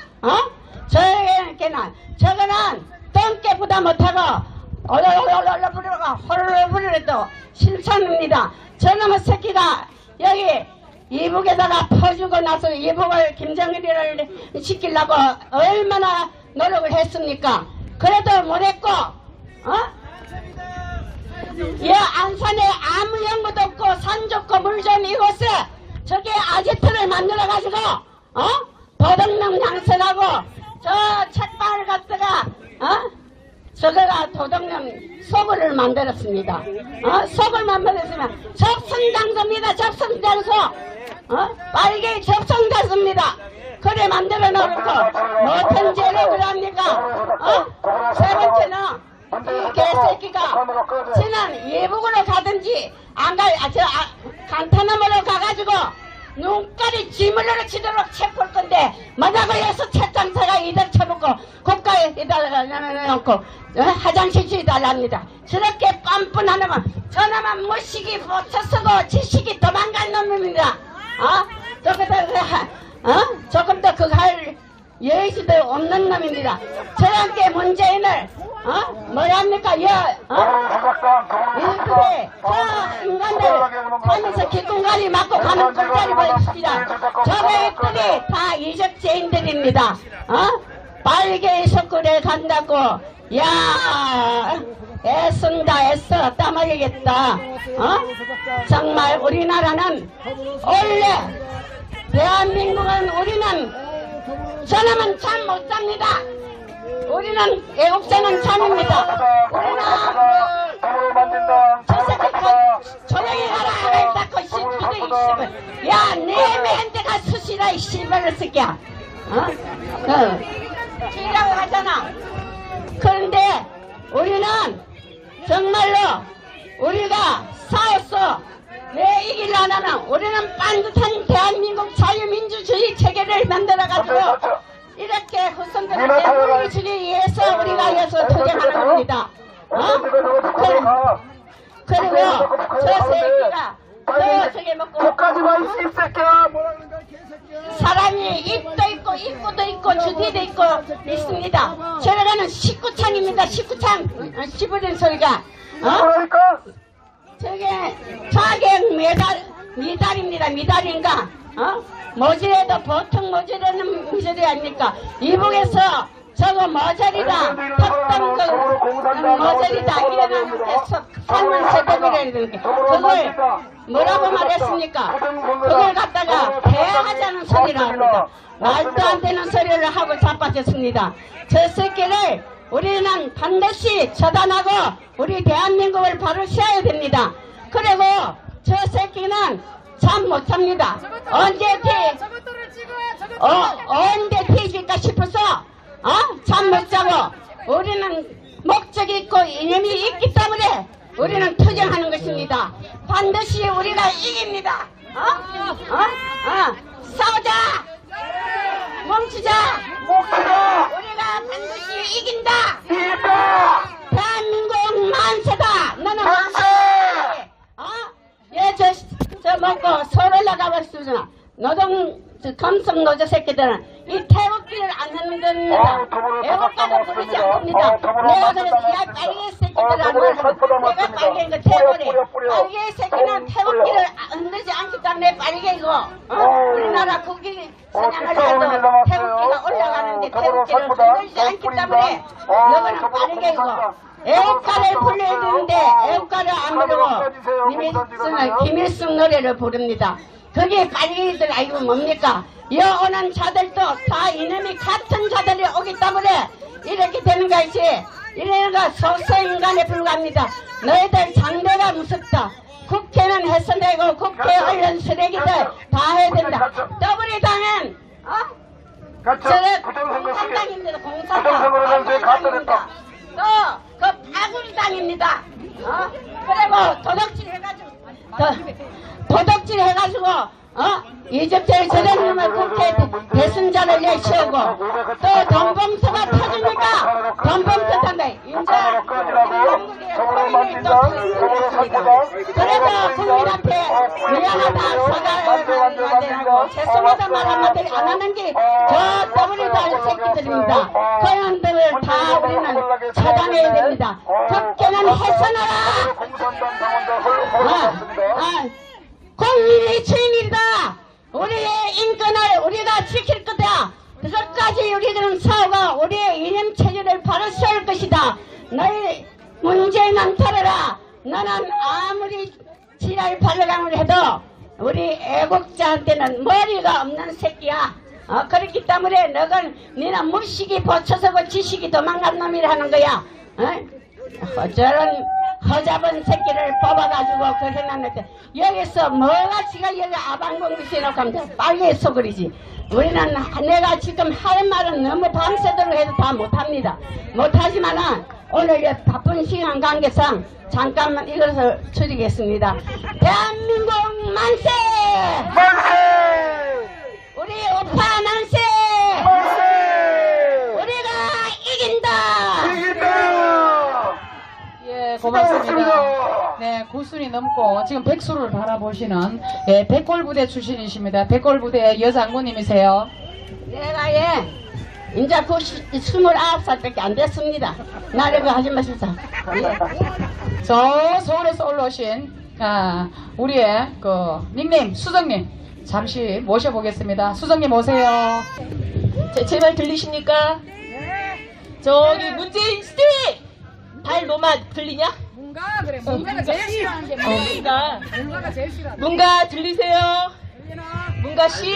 저거는 똥개보다 못하고 얼얼얼얼 부르가 헐헐 부르래도 실천입니다. 저놈의 새끼가 여기 이북에다가 퍼주고 나서 이북을 김정일이를 시키려고 얼마나 노력을 했습니까? 그래도 못했고 안산에 아무 연구도 없고 산 좋고 물 좋은 이곳에 저게 아지트를 만들어가지고 도둑놈 양성하고 저 책방을 갖다가 저거가 도둑놈 소굴을 만들었습니다. 소굴 만들었으면 접선장소입니다. 접선장소 빨개 접선장소입니다. 그래 만들어 놓고 어떤 죄로 그럽니까? 세 번째는 이 개새끼가 지난 예북으로 가든지 간탄함으로 가가지고 눈깔이 지물로 치도록 채볼 건데 만약 걸려서 책장사가 이들 쳐먹고 국가에다 놓고 화장실 달랍니다. 저렇게 뻔뻔하면 저놈은 무식이 붙어서고 지식이 도망간 놈입니다. 조금 더 그거 할 여의지도 없는 놈입니다. 저렇게 문재인을 뭐랍니까? 이들이 저 인간들 가면서 귓공간이 맞고 가는 꼴짜리 보입시다. 저것들이 다 이적죄인들입니다. 빨개 석굴에 간다고 애쓴다 애써 땀 흘리겠다. 정말 우리나라는 원래 대한민국은 우리는 저놈은 잠 못 잡니다. 우리는 애국자는 잠입니다. 우리는 저 새끼 조용히 가라 닦고 씨부대 이 씨발 야 내 매한테 가 수시라 이 씨발을 새끼야. 주의라고 하잖아. 그런데 우리는 정말로 우리가 싸웠어. 왜 이기려면 우리는 반듯한 대한민국 자유민주주의 체계를 만들어가지고 이렇게 후손들을 내보내주기 위해서 우리가 여기서 투쟁하는 겁니다. 그리고 저 새끼가 저 저게 먹고 사람이 입도 있고 입구도 있고 주디도 있고 있습니다. 저래가는 19창입니다. 19창 씹어진 소리가 저게 자객 미달입니다. 미달인가? 모질에도 보통 모질에는 모질이 아닙니까? 이북에서 저거 모질이다. 턱덤 모질이다. 이래는 산문 세대비라는 게 그걸 뭐라고 말했습니까? 그걸 갖다가 대하자는 소리를 합니다. 말도 안 되는 소리를 하고 자빠졌습니다. 저 새끼를 우리는 반드시 처단하고 우리 대한민국을 바로 세워야 됩니다. 그리고 저 새끼는 참 못합니다. 언제 뒤질까 싶어서 잠 못 자고 우리는 목적이 있고 이념이 있기 때문에 우리는 투쟁하는 것입니다. 반드시 우리가 이깁니다. 싸우자. 멈추자. 우리가 반드시 이긴다. 대한민국 만세다. 너는 만세. 저 먹고 서울 나가버리잖아. 검성 노조 새끼들은 이 태극기를 안 하는 겁니다. 애국가도 부르지 않습니다. 내가 그래서 야 빨개 새끼들 안 하는 내가 빨개인 거 태극기. 빨개 새끼는 태극기를 흔들지 않기 때문에 빨개이고 우리나라 국기 사냥을 해도 태극기가 올라가는데 태극기를 흔들지 않기 때문에 너는 빨개이고 애국가를 불러야 되는데 애국가를 안 부르고 김일성 노래를 부릅니다. 그게 빨갱이들 알고 뭡니까? 여오는 자들도 다 이놈이 같은 자들이 오기 때문에 이렇게 되는 것이 이러는 거 소수인간에 불과합니다. 너희들 장대가 무섭다. 국회는 해서내고 국회 언론 쓰레기들 다 해야 된다. 더불어당은 저는 공산당입니다. 공산당입니다. 또 그 파굴당입니다. 그리고 도덕질 해가지고 이집트를 저런 놈을 국회 대승자를 내세우고 또 돈봉투가 터집니까? 돈봉투 탄다. 인자 한국의 코인을 또 터뜨렸습니다. 그래서 국민한테 미안하다 사과를 하고 죄송하다 말 한마디 안 하는 게 저 더블유달 새끼들입니다. 그런들을 다 우리는 차단해야 됩니다. 국회는 해산하라. 국민의 주인이다. 우리의 인권을 우리가 지킬 거다. 그것까지 우리들은 싸우고 우리의 이념 체제를 바로 세울 것이다. 너희 문제만 털어라. 너는 아무리 지랄 발광을 해도 우리 애국자한테는 머리가 없는 새끼야. 그렇기 때문에 너는 무식이 버쳐서고 지식이 도망간 놈이라 하는 거야. 저런 허잡은 새끼를 뽑아가지고 그래놨는데 여기서 뭐가 지가 여기 아방공부시 해놓고 하면 빨리 속으리지. 우리는 내가 지금 할 말은 너무 밤새도록 해도 다 못합니다. 못하지만은 오늘 바쁜 시간 관계상 잠깐만 이것을 줄이겠습니다. 대한민국 만세! 만세! 우리 오빠 만세! 만세! 우리가 이긴다! 예, 고맙습니다. 네, 9순이 넘고 지금 백수를 바라보시는 백골부대 출신이십니다. 백골부대 여장군님이세요. 내가 이제 29살밖에 안 됐습니다. 나를 하지 마십시오. 저 서울에서 올라오신 우리의 닉네임 수정님 잠시 모셔보겠습니다. 수정님 오세요. 제 말 들리십니까? 저기 문재인 씨! 발 노맛 들리냐? 문가가 제일 싫어하는 게 문가가 제일 싫어하는 문가 들리세요? 문가 씨?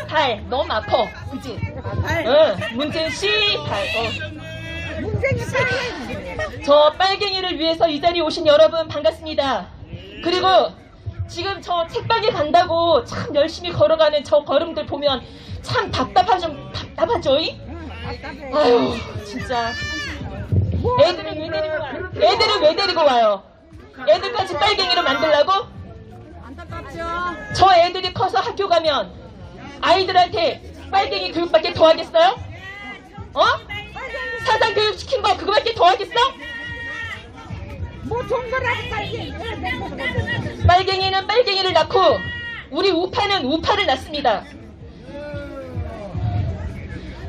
발 너무 아파. 그치? 문재인 씨 발. 저 빨갱이를 위해서 이 자리에 오신 여러분 반갑습니다. 그리고 지금 저 책방에 간다고 참 열심히 걸어가는 저 걸음들 보면 참 답답하죠? 아유, 진짜. 애들을 왜 데리고 와요? 애들까지 빨갱이로 만들라고? 저 애들이 커서 학교 가면 아이들한테 빨갱이 교육밖에 더 하겠어요? 어? 사상 교육 시킨 거 그거밖에 더 하겠어? 빨갱이는 빨갱이를 낳고 우리 우파는 우파를 낳습니다.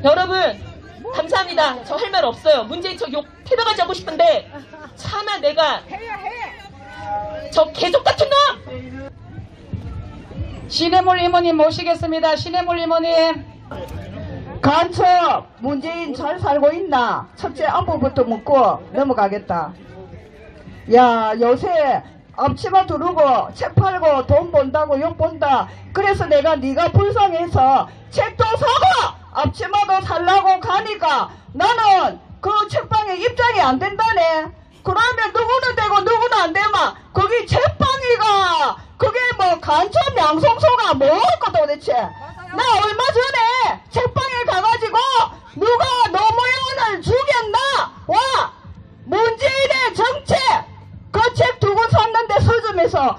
여러분 감사합니다. 저 할 말 없어요. 문재인 저 욕 태도가지 하고 싶은데 차마 내가 저 개족 같은 놈! 신해물 이모님 모시겠습니다. 신해물 이모님. 간첩 문재인 잘 살고 있나? 첫째 안부부터 묻고 넘어가겠다. 야 요새 앞치마 두르고 책 팔고 돈 번다고 욕 본다. 그래서 내가 네가 불쌍해서 책도 사고 앞치마도 살라고 가니까 나는 그 책방에 입장이 안 된다네. 그러면 누구는 되고 누구는 안 되마. 거기 책방이가 그게 뭐 간첩 양성소가 뭐고 도대체. 나 얼마 전에 책방에 가가지고 누가 노무현을 죽였나? 와 문재인의 정책 그 책 두고 샀는데 서점에서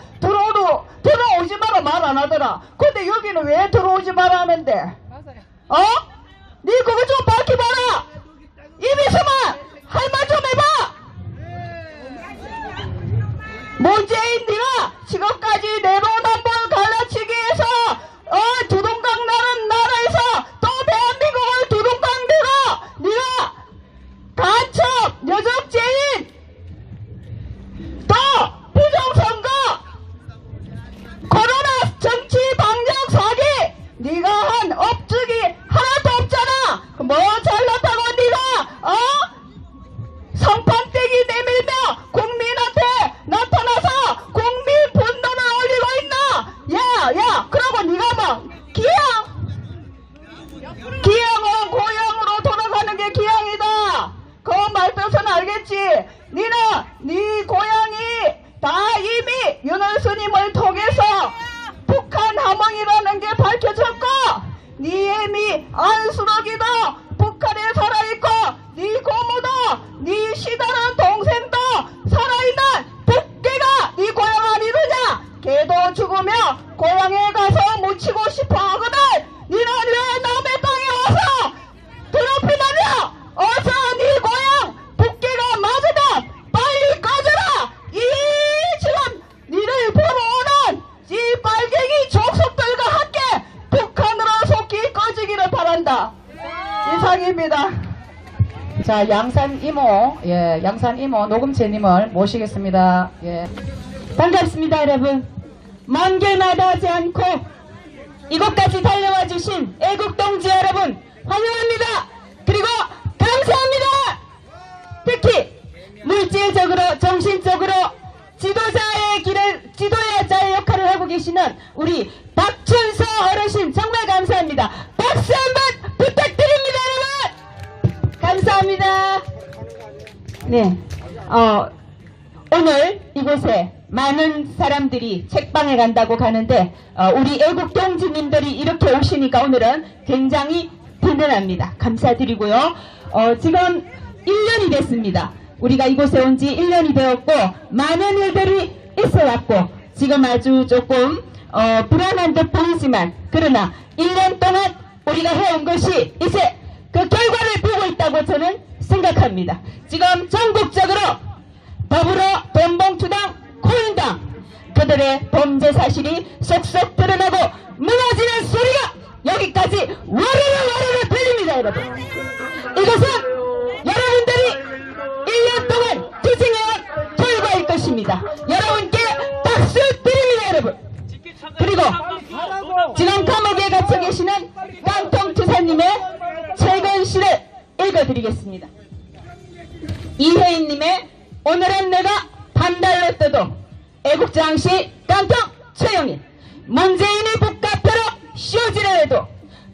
들어오지 마라 말 안 하더라. 근데 여기는 왜 들어오지 마라 하는데? 어? 니 그거 좀 밝혀봐라. 이미수만 할 말 좀 해봐. 문재인 니가 지금까지 내로남불 갈라치기 해서 두동강 나는 나라에서 또 대한민국을 두동강 내고 니가 간첩 여적죄인 또 부정선거 코로나 정치 방역 사기 니가 한 업적이 하나도 없잖아. 뭐 잘났다고 니가 성판떼기 내밀며 국민한테 나타나서 국민 분노를 올리고 있나? 야 그러고 니가 뭐 기양은 고향으로 돌아가는 게 기양이다. 그 말뜻은 알겠지? 니는 네 고향이 다 이미 윤월스님을 통해서 북한 함흥이라는 게 밝혀졌고 네 애미 안수록이도 북한에 살아있고 네 고모도 네 시다른 동생도 살아있는 북괴가 네 고향 아니느냐? 걔도 죽으며 고향에 가서 묻히고 싶어 하거든. 니는 왜 남의 땅에 와서 더럽히느냐? 어서 네 고향 북괴가 맞으면 빨리 꺼져라. 이 지금 니를 보러 오는 이 빨갱이 족속들과 함께 북한으로 속히 꺼지기를 바란다. 이상입니다. 자, 양산 이모, 양산 이모 녹음채님을 모시겠습니다. 반갑습니다 여러분. 먼 길 마다하지 않고 이곳까지 달려와 주신 애국동지 여러분 환영합니다. 그리고 감사합니다. 특히 물질적으로 정신적으로 지도자의 자의 역할을 하고 계시는 우리 박춘서 어르신 정말 감사합니다. 박수 한번 부탁드립니다 여러분. 감사합니다. 네, 오늘 이곳에 많은 사람들이 책방에 간다고 가는데 우리 애국 동지님들이 이렇게 오시니까 오늘은 굉장히 든든합니다. 감사드리고요. 지금 1년이 됐습니다. 우리가 이곳에 온 지 1년이 되었고 많은 일들이 있어왔고 지금 아주 조금 불안한 듯 보이지만 그러나 1년 동안 우리가 해온 것이 이제 그 결과를 보고 있다고 저는 생각합니다. 지금 전국적으로 더불어 돈봉투당 코인당 그들의 범죄 사실이 쏙쏙 드러나고 무너지는 소리가 여기까지 와르르 들립니다 여러분. 이것은 여러분들이 1년 동안 투쟁해온 결과일 것입니다. 여러분께 박수 드립니다 여러분. 그리고 지금 감옥에 갇혀 계시는 깡통투사님의 최근 시를 읽어드리겠습니다. 이혜인님의 오늘은 내가 반달로 떠도 애국장시 깡통 최영일 문재인이 북카페로 쇼지를 해도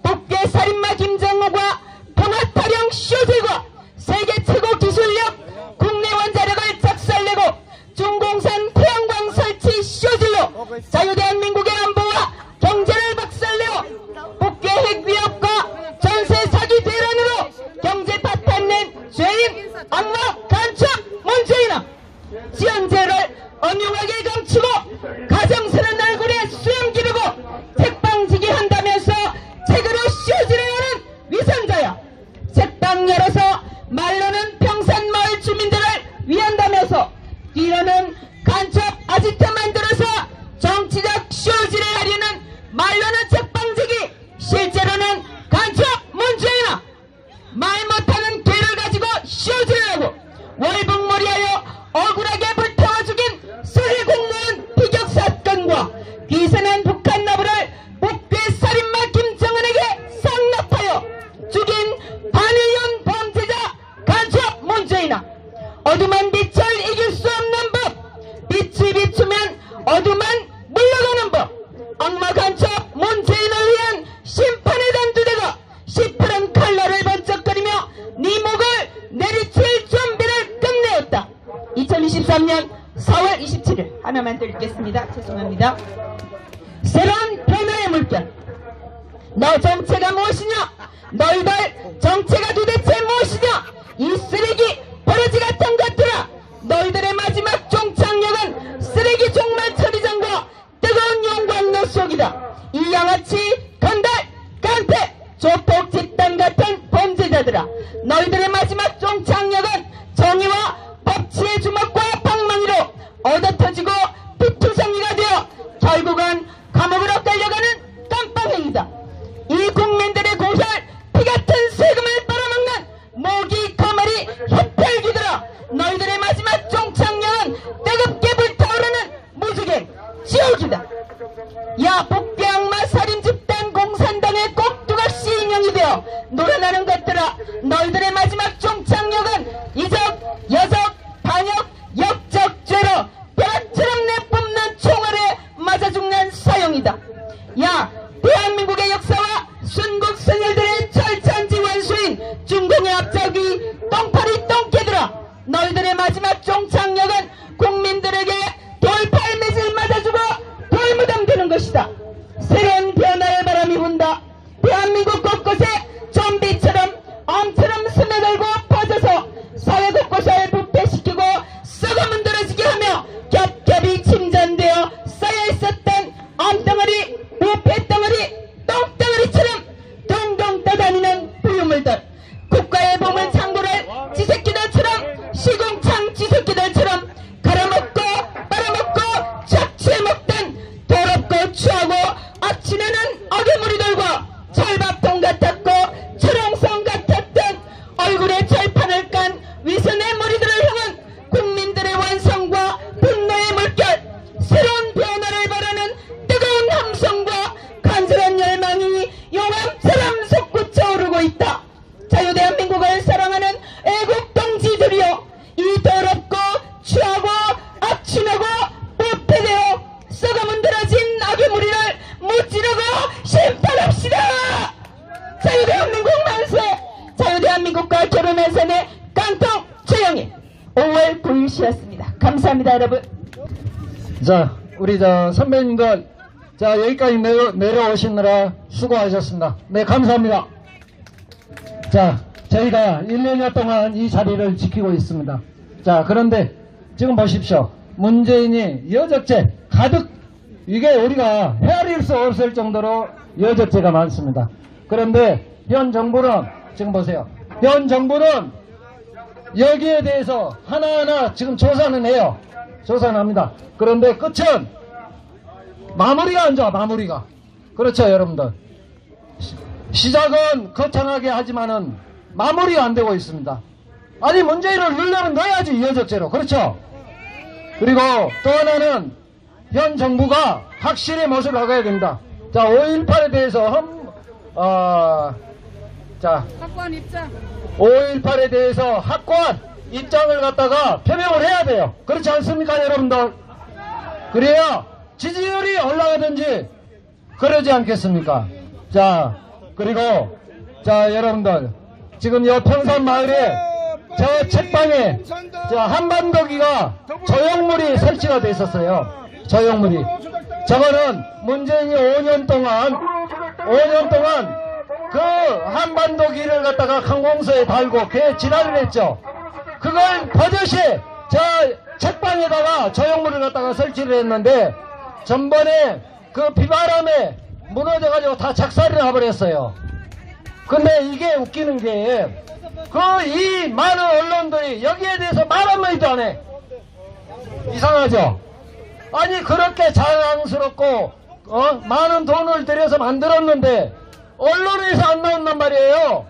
북괴살인마 김정우과 봉합타령 쇼들과 세계 최고 기술력 국내 원자력을 작살내고 중공산 태양광 설치 쇼질로 자유대한민국의 안보와 경제를 박살내고 북괴 핵 위협과 전세 사기 대란으로 비선한 북한 나부를 북괴살인마 김정은에게 상납하여 죽인 반의원 범죄자 간첩 문재인아, 어둠한 빛을 이길 수 없는 법, 빛이 비추면 어둠은 물러가는 법, 악마 간첩 문재인을 위한 심판의 단두대가 시퍼런 칼날을 번쩍거리며 네 목을 내리칠 준비를 끝내었다. 2023년 4월 27일 하나만 더 읽겠습니다. 죄송합니다. 새로운 변화의 물결. 너 정체가 무엇이냐? 너희들 정체가 도대체 무엇이냐? 이 쓰레기 버러지 같은 것들아, 너희들의 마지막 종착역은 쓰레기 종말 처리장과 뜨거운 용광로 속이다. 이 양아치, 건달, 깡패, 조폭 집단 같은 범죄자들아, 너희들의 마지막 종착역은 정의와 법치의 주먹과 방망이로 얻어터지고 피투성이가 되어 결국은 감옥으로 끌려가는 깜빵행위다. 이 국민들의 공살, 피같은 세금을 빨아먹는 모기 거머리 햇혈기들아, 너희들의 마지막 종착역은 뜨겁게 불타오르는 무지개 지옥이다. 야, 복귀악마 살인집단 공산당의 꼭두각시 인형이 되어 놀아나는 것들아, 너희들의 마지막 종착역은 이적, 여적, 반역, 역적죄로 벼락처럼 내뿜는 총알에 맞아 죽는 사형이다. 야, 대한민국의 역사와 순국 선열들의 철천지 원수인 중공의 앞잡이 똥파리 똥개들아, 너희들의 마지막 종착역은 국민들에게 돌팔매질 맞아주고 돌무덤 되는 것이다. 새로운 변화의 바람이 분다. 대한민국 곳곳에 좀비처럼 암처럼 스며들고 퍼져서 사회 곳곳을 부패시키고 썩어 문드러지게 하며 겹겹이 침전되어 쌓여있었던 암덩어리, 부패덩어리, 똥덩어리처럼 둥둥 떠다니는 부유물들, 국가의 보물 창고를 지새끼들처럼, 시궁창 지새끼들처럼 갈아먹고 빨아먹고 착취해먹던 더럽고 추하고 악취내는 어개무리들과 철밥통 같았고 철옹성 같았던 얼굴에 철판을 깐 위선의 무리들을 향한 국민들의 완성과 분노의 물결, 새로운 변화를 바라는 뜨거운 함성과 간절한 열망이 용암처럼 솟구쳐 오르고 있다. 자유대한민국을 사랑하는 애국 동지들이여, 이 더럽고 추하고 악취나고 부패되어 썩어 문드러진 악의 무리를 무찌르고 심판합시다. 자유대한민국 만세! 자유대한민국과 결혼해서 내 깡통 최영희 5월 9일시였습니다. 감사합니다, 여러분. 자, 우리 선배님들, 자, 여기까지 내려오시느라 수고하셨습니다. 네, 감사합니다. 자, 저희가 1년여 동안 이 자리를 지키고 있습니다. 자, 그런데 지금 보십시오. 문재인이 여적죄 가득, 이게 우리가 헤아릴 수 없을 정도로 여적죄가 많습니다. 그런데 현 정부는, 지금 보세요. 현 정부는 여기에 대해서 하나하나 지금 조사는 해요. 조사는 합니다. 그런데 끝은 마무리가 안 좋아, 마무리가. 그렇죠, 여러분들. 시작은 거창하게 하지만은 마무리가 안 되고 있습니다. 아니, 문재인을 넣으려면 넣어야지, 여적죄로. 그렇죠? 그리고 또 하나는 현 정부가 확실히 못을 나가야 됩니다. 자, 5.18에 대해서 확고한 입장. 5.18에 대해서 확고한 입장을 갖다가 표명을 해야 돼요. 그렇지 않습니까, 여러분들? 그래야 지지율이 올라가든지 그러지 않겠습니까? 자, 그리고 자, 여러분들, 지금 여 평산마을에 저 책방에 저 한반도기가 조형물이 설치가 돼 있었어요. 조형물이. 저거는 문재인이 5년 동안 그 한반도기를 갖다가 항공서에 달고 걔 지랄을 했죠. 그걸 버젓이 저 책방에다가 조형물을 갖다가 설치를 했는데 전번에 그 비바람에 무너져가지고 다 작살이 나버렸어요. 근데 이게 웃기는 게 이 많은 언론들이 여기에 대해서 말 한마디도 안 해. 이상하죠? 아니, 그렇게 자랑스럽고 많은 돈을 들여서 만들었는데 언론에서 안 나온단 말이에요.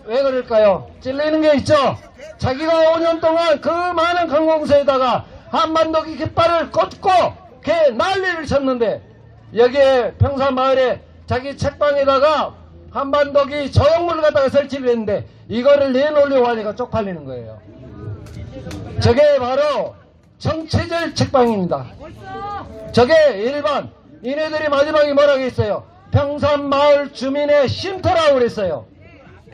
왜 그럴까요? 찔리는 게 있죠. 자기가 5년 동안 그 많은 항공사에다가 한반도기 깃발을 꽂고 걔 난리를 쳤는데 여기에 평산마을에 자기 책방에다가 한반도기 조형물을 갖다가 설치를 했는데 이거를 내놓으려고 하니까 쪽팔리는 거예요. 저게 바로 정치질 책방입니다. 저게 일반 이네들이 마지막에 뭐라고 했어요? 평산마을 주민의 쉼터라고 그랬어요.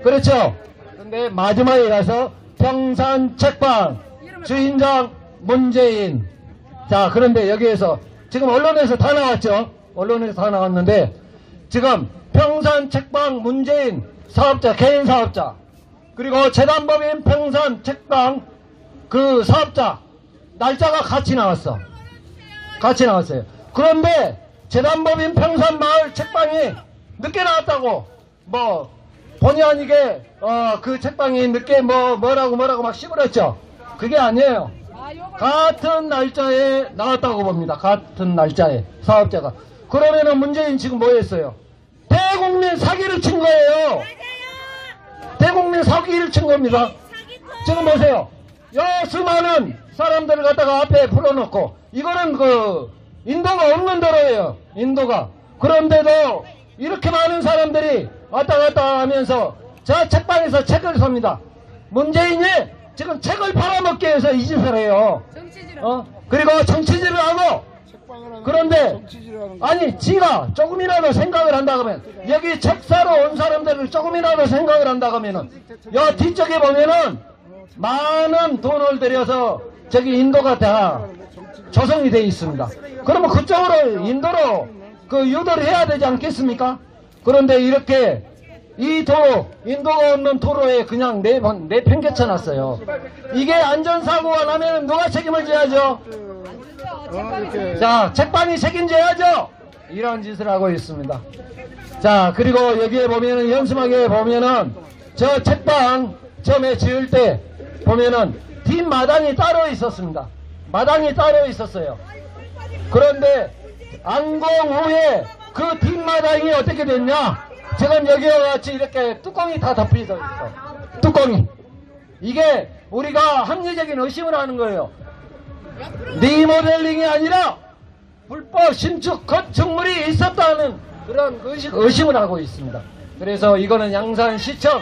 그렇죠? 근데 마지막에 가서 평산책방 주인장 문재인. 자, 그런데 여기에서 지금 언론에서 다 나왔죠? 언론에서 다 나왔는데 지금 평산책방 문재인 사업자, 개인 사업자, 그리고 재단법인 평산책방 그 사업자 날짜가 같이 나왔어. 같이 나왔어요. 그런데 재단법인 평산마을 책방이 늦게 나왔다고 뭐 본의 아니게 그 책방이 늦게 뭐라고 막 씹으렸죠. 그게 아니에요. 같은 날짜에 나왔다고 봅니다. 같은 날짜에 사업자가. 그러면은 문재인 지금 뭐 했어요? 대국민 사기를 친 거예요. 대국민 사기를 친 겁니다. 지금 보세요. 수많은 사람들을 갖다가 앞에 풀어놓고 이거는 그 인도가 없는 도로예요. 인도가. 그런데도 이렇게 많은 사람들이 왔다 갔다 하면서 저 책방에서 책을 삽니다. 문재인이 지금 책을 팔아먹기 위해서 이 짓을 해요. 그리고 정치질을 하고. 그런데 아니 지가 조금이라도 생각을 한다 그러면 여기 책 사러 온 사람들을 조금이라도 생각을 한다 그러면은 여 뒤쪽에 보면은 많은 돈을 들여서 저기 인도가 다 조성이 되어 있습니다. 그러면 그쪽으로 인도로 그 유도를 해야 되지 않겠습니까? 그런데 이렇게 이 도로, 인도가 없는 도로에 그냥 내팽개쳐 놨어요. 이게 안전사고가 나면 누가 책임을 져야죠? 자, 책방이 책임져야죠? 이런 짓을 하고 있습니다. 자, 그리고 여기에 보면은 연수막에 보면은 저 책방 처음에 지을 때 보면은 뒷마당이 따로 있었습니다. 마당이 따로 있었어요. 그런데 안공 후에 그 뒷마당이 어떻게 됐냐? 지금 여기와 같이 이렇게 뚜껑이 다 덮여져 있어. 뚜껑이. 이게 우리가 합리적인 의심을 하는 거예요. 리모델링이 아니라 불법 신축 건축물이 있었다는 그런 의심을 하고 있습니다. 그래서 이거는 양산시청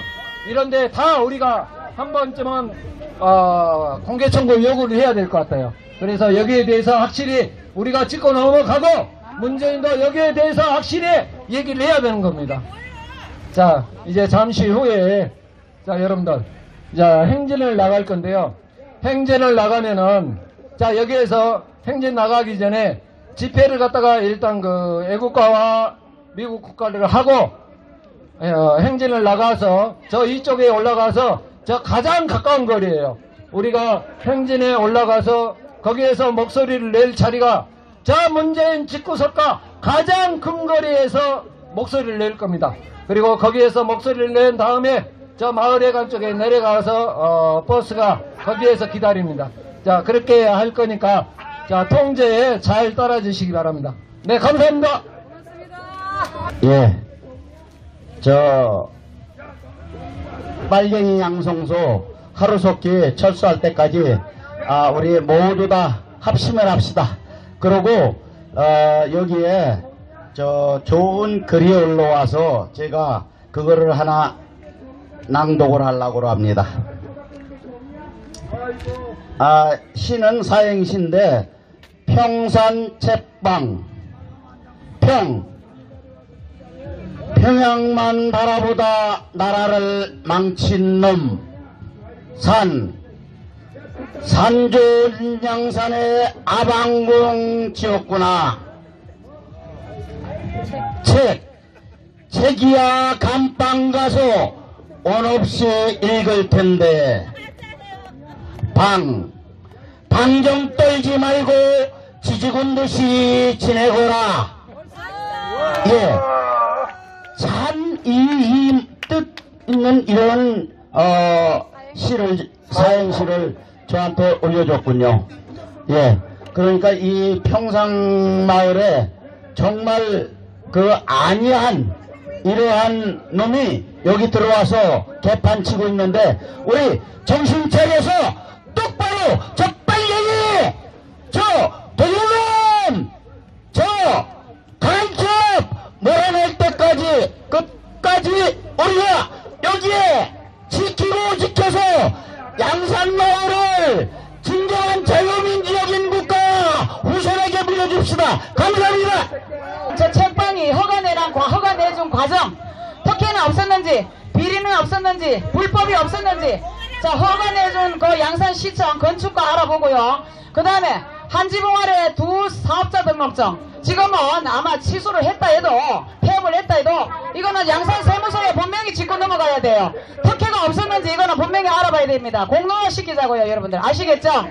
이런데 다 우리가 한 번쯤은 공개 청구 요구를 해야 될 것 같아요. 그래서 여기에 대해서 확실히 우리가 짚고 넘어가고 문재인도 여기에 대해서 확실히 얘기를 해야 되는 겁니다. 자, 이제 잠시 후에 자 여러분들 자 행진을 나갈 건데요. 행진을 나가면은 자 여기에서 행진 나가기 전에 집회를 갖다가 일단 그 애국가와 미국 국가를 하고 행진을 나가서 저 이쪽에 올라가서 저 가장 가까운 거리예요. 우리가 행진에 올라가서 거기에서 목소리를 낼 자리가 저 문재인 집구석과 가장 근거리에서 목소리를 낼 겁니다. 그리고 거기에서 목소리를 낸 다음에 저 마을회관 쪽에 내려가서 버스가 거기에서 기다립니다. 자 그렇게 할 거니까 자 통제에 잘 따라주시기 바랍니다. 네 감사합니다. 예, 저 빨갱이 양성소 하루속히 철수할 때까지 우리 모두 다 합심을 합시다. 그리고 여기에 저 좋은 글이 올라와서 제가 그거를 하나 낭독을 하려고 합니다. 시는 사행시인데 평산책방 평양만 바라보다 나라를 망친 놈 산 좋은 양산에 아방궁 지었구나. 책이야 감방 가서 온 없이 읽을 텐데 방 좀 떨지 말고 지지군 듯이 지내거라. 예, 참 이 뜻 있는 이런 사행시를 저한테 올려줬군요. 예, 그러니까 이 평상마을에 정말 그 안이한 이러한 놈이 여기 들어와서 개판치고 있는데 우리 정신 차려서 똑바로 저 빨갱이 저 도둑놈 저 강한 끝까지 우리가 여기에 지키고 지켜서 양산마을을 진정한 자유민주적인 국가 후손에게 물려줍시다. 감사합니다. 저 책방이 허가내준 과정, 특혜는 없었는지, 비리는 없었는지, 불법이 없었는지, 자, 허가내준 그 양산시청 건축가 알아보고요. 그 다음에 한지붕 아래 두 사업자 등록증, 지금은 아마 취소를 했다 해도, 폐업을 했다 해도, 이거는 양산 세무서에 분명히 짚고 넘어가야 돼요. 특혜가 없었는지 이거는 분명히 알아봐야 됩니다. 공론화 시키자고요, 여러분들. 아시겠죠?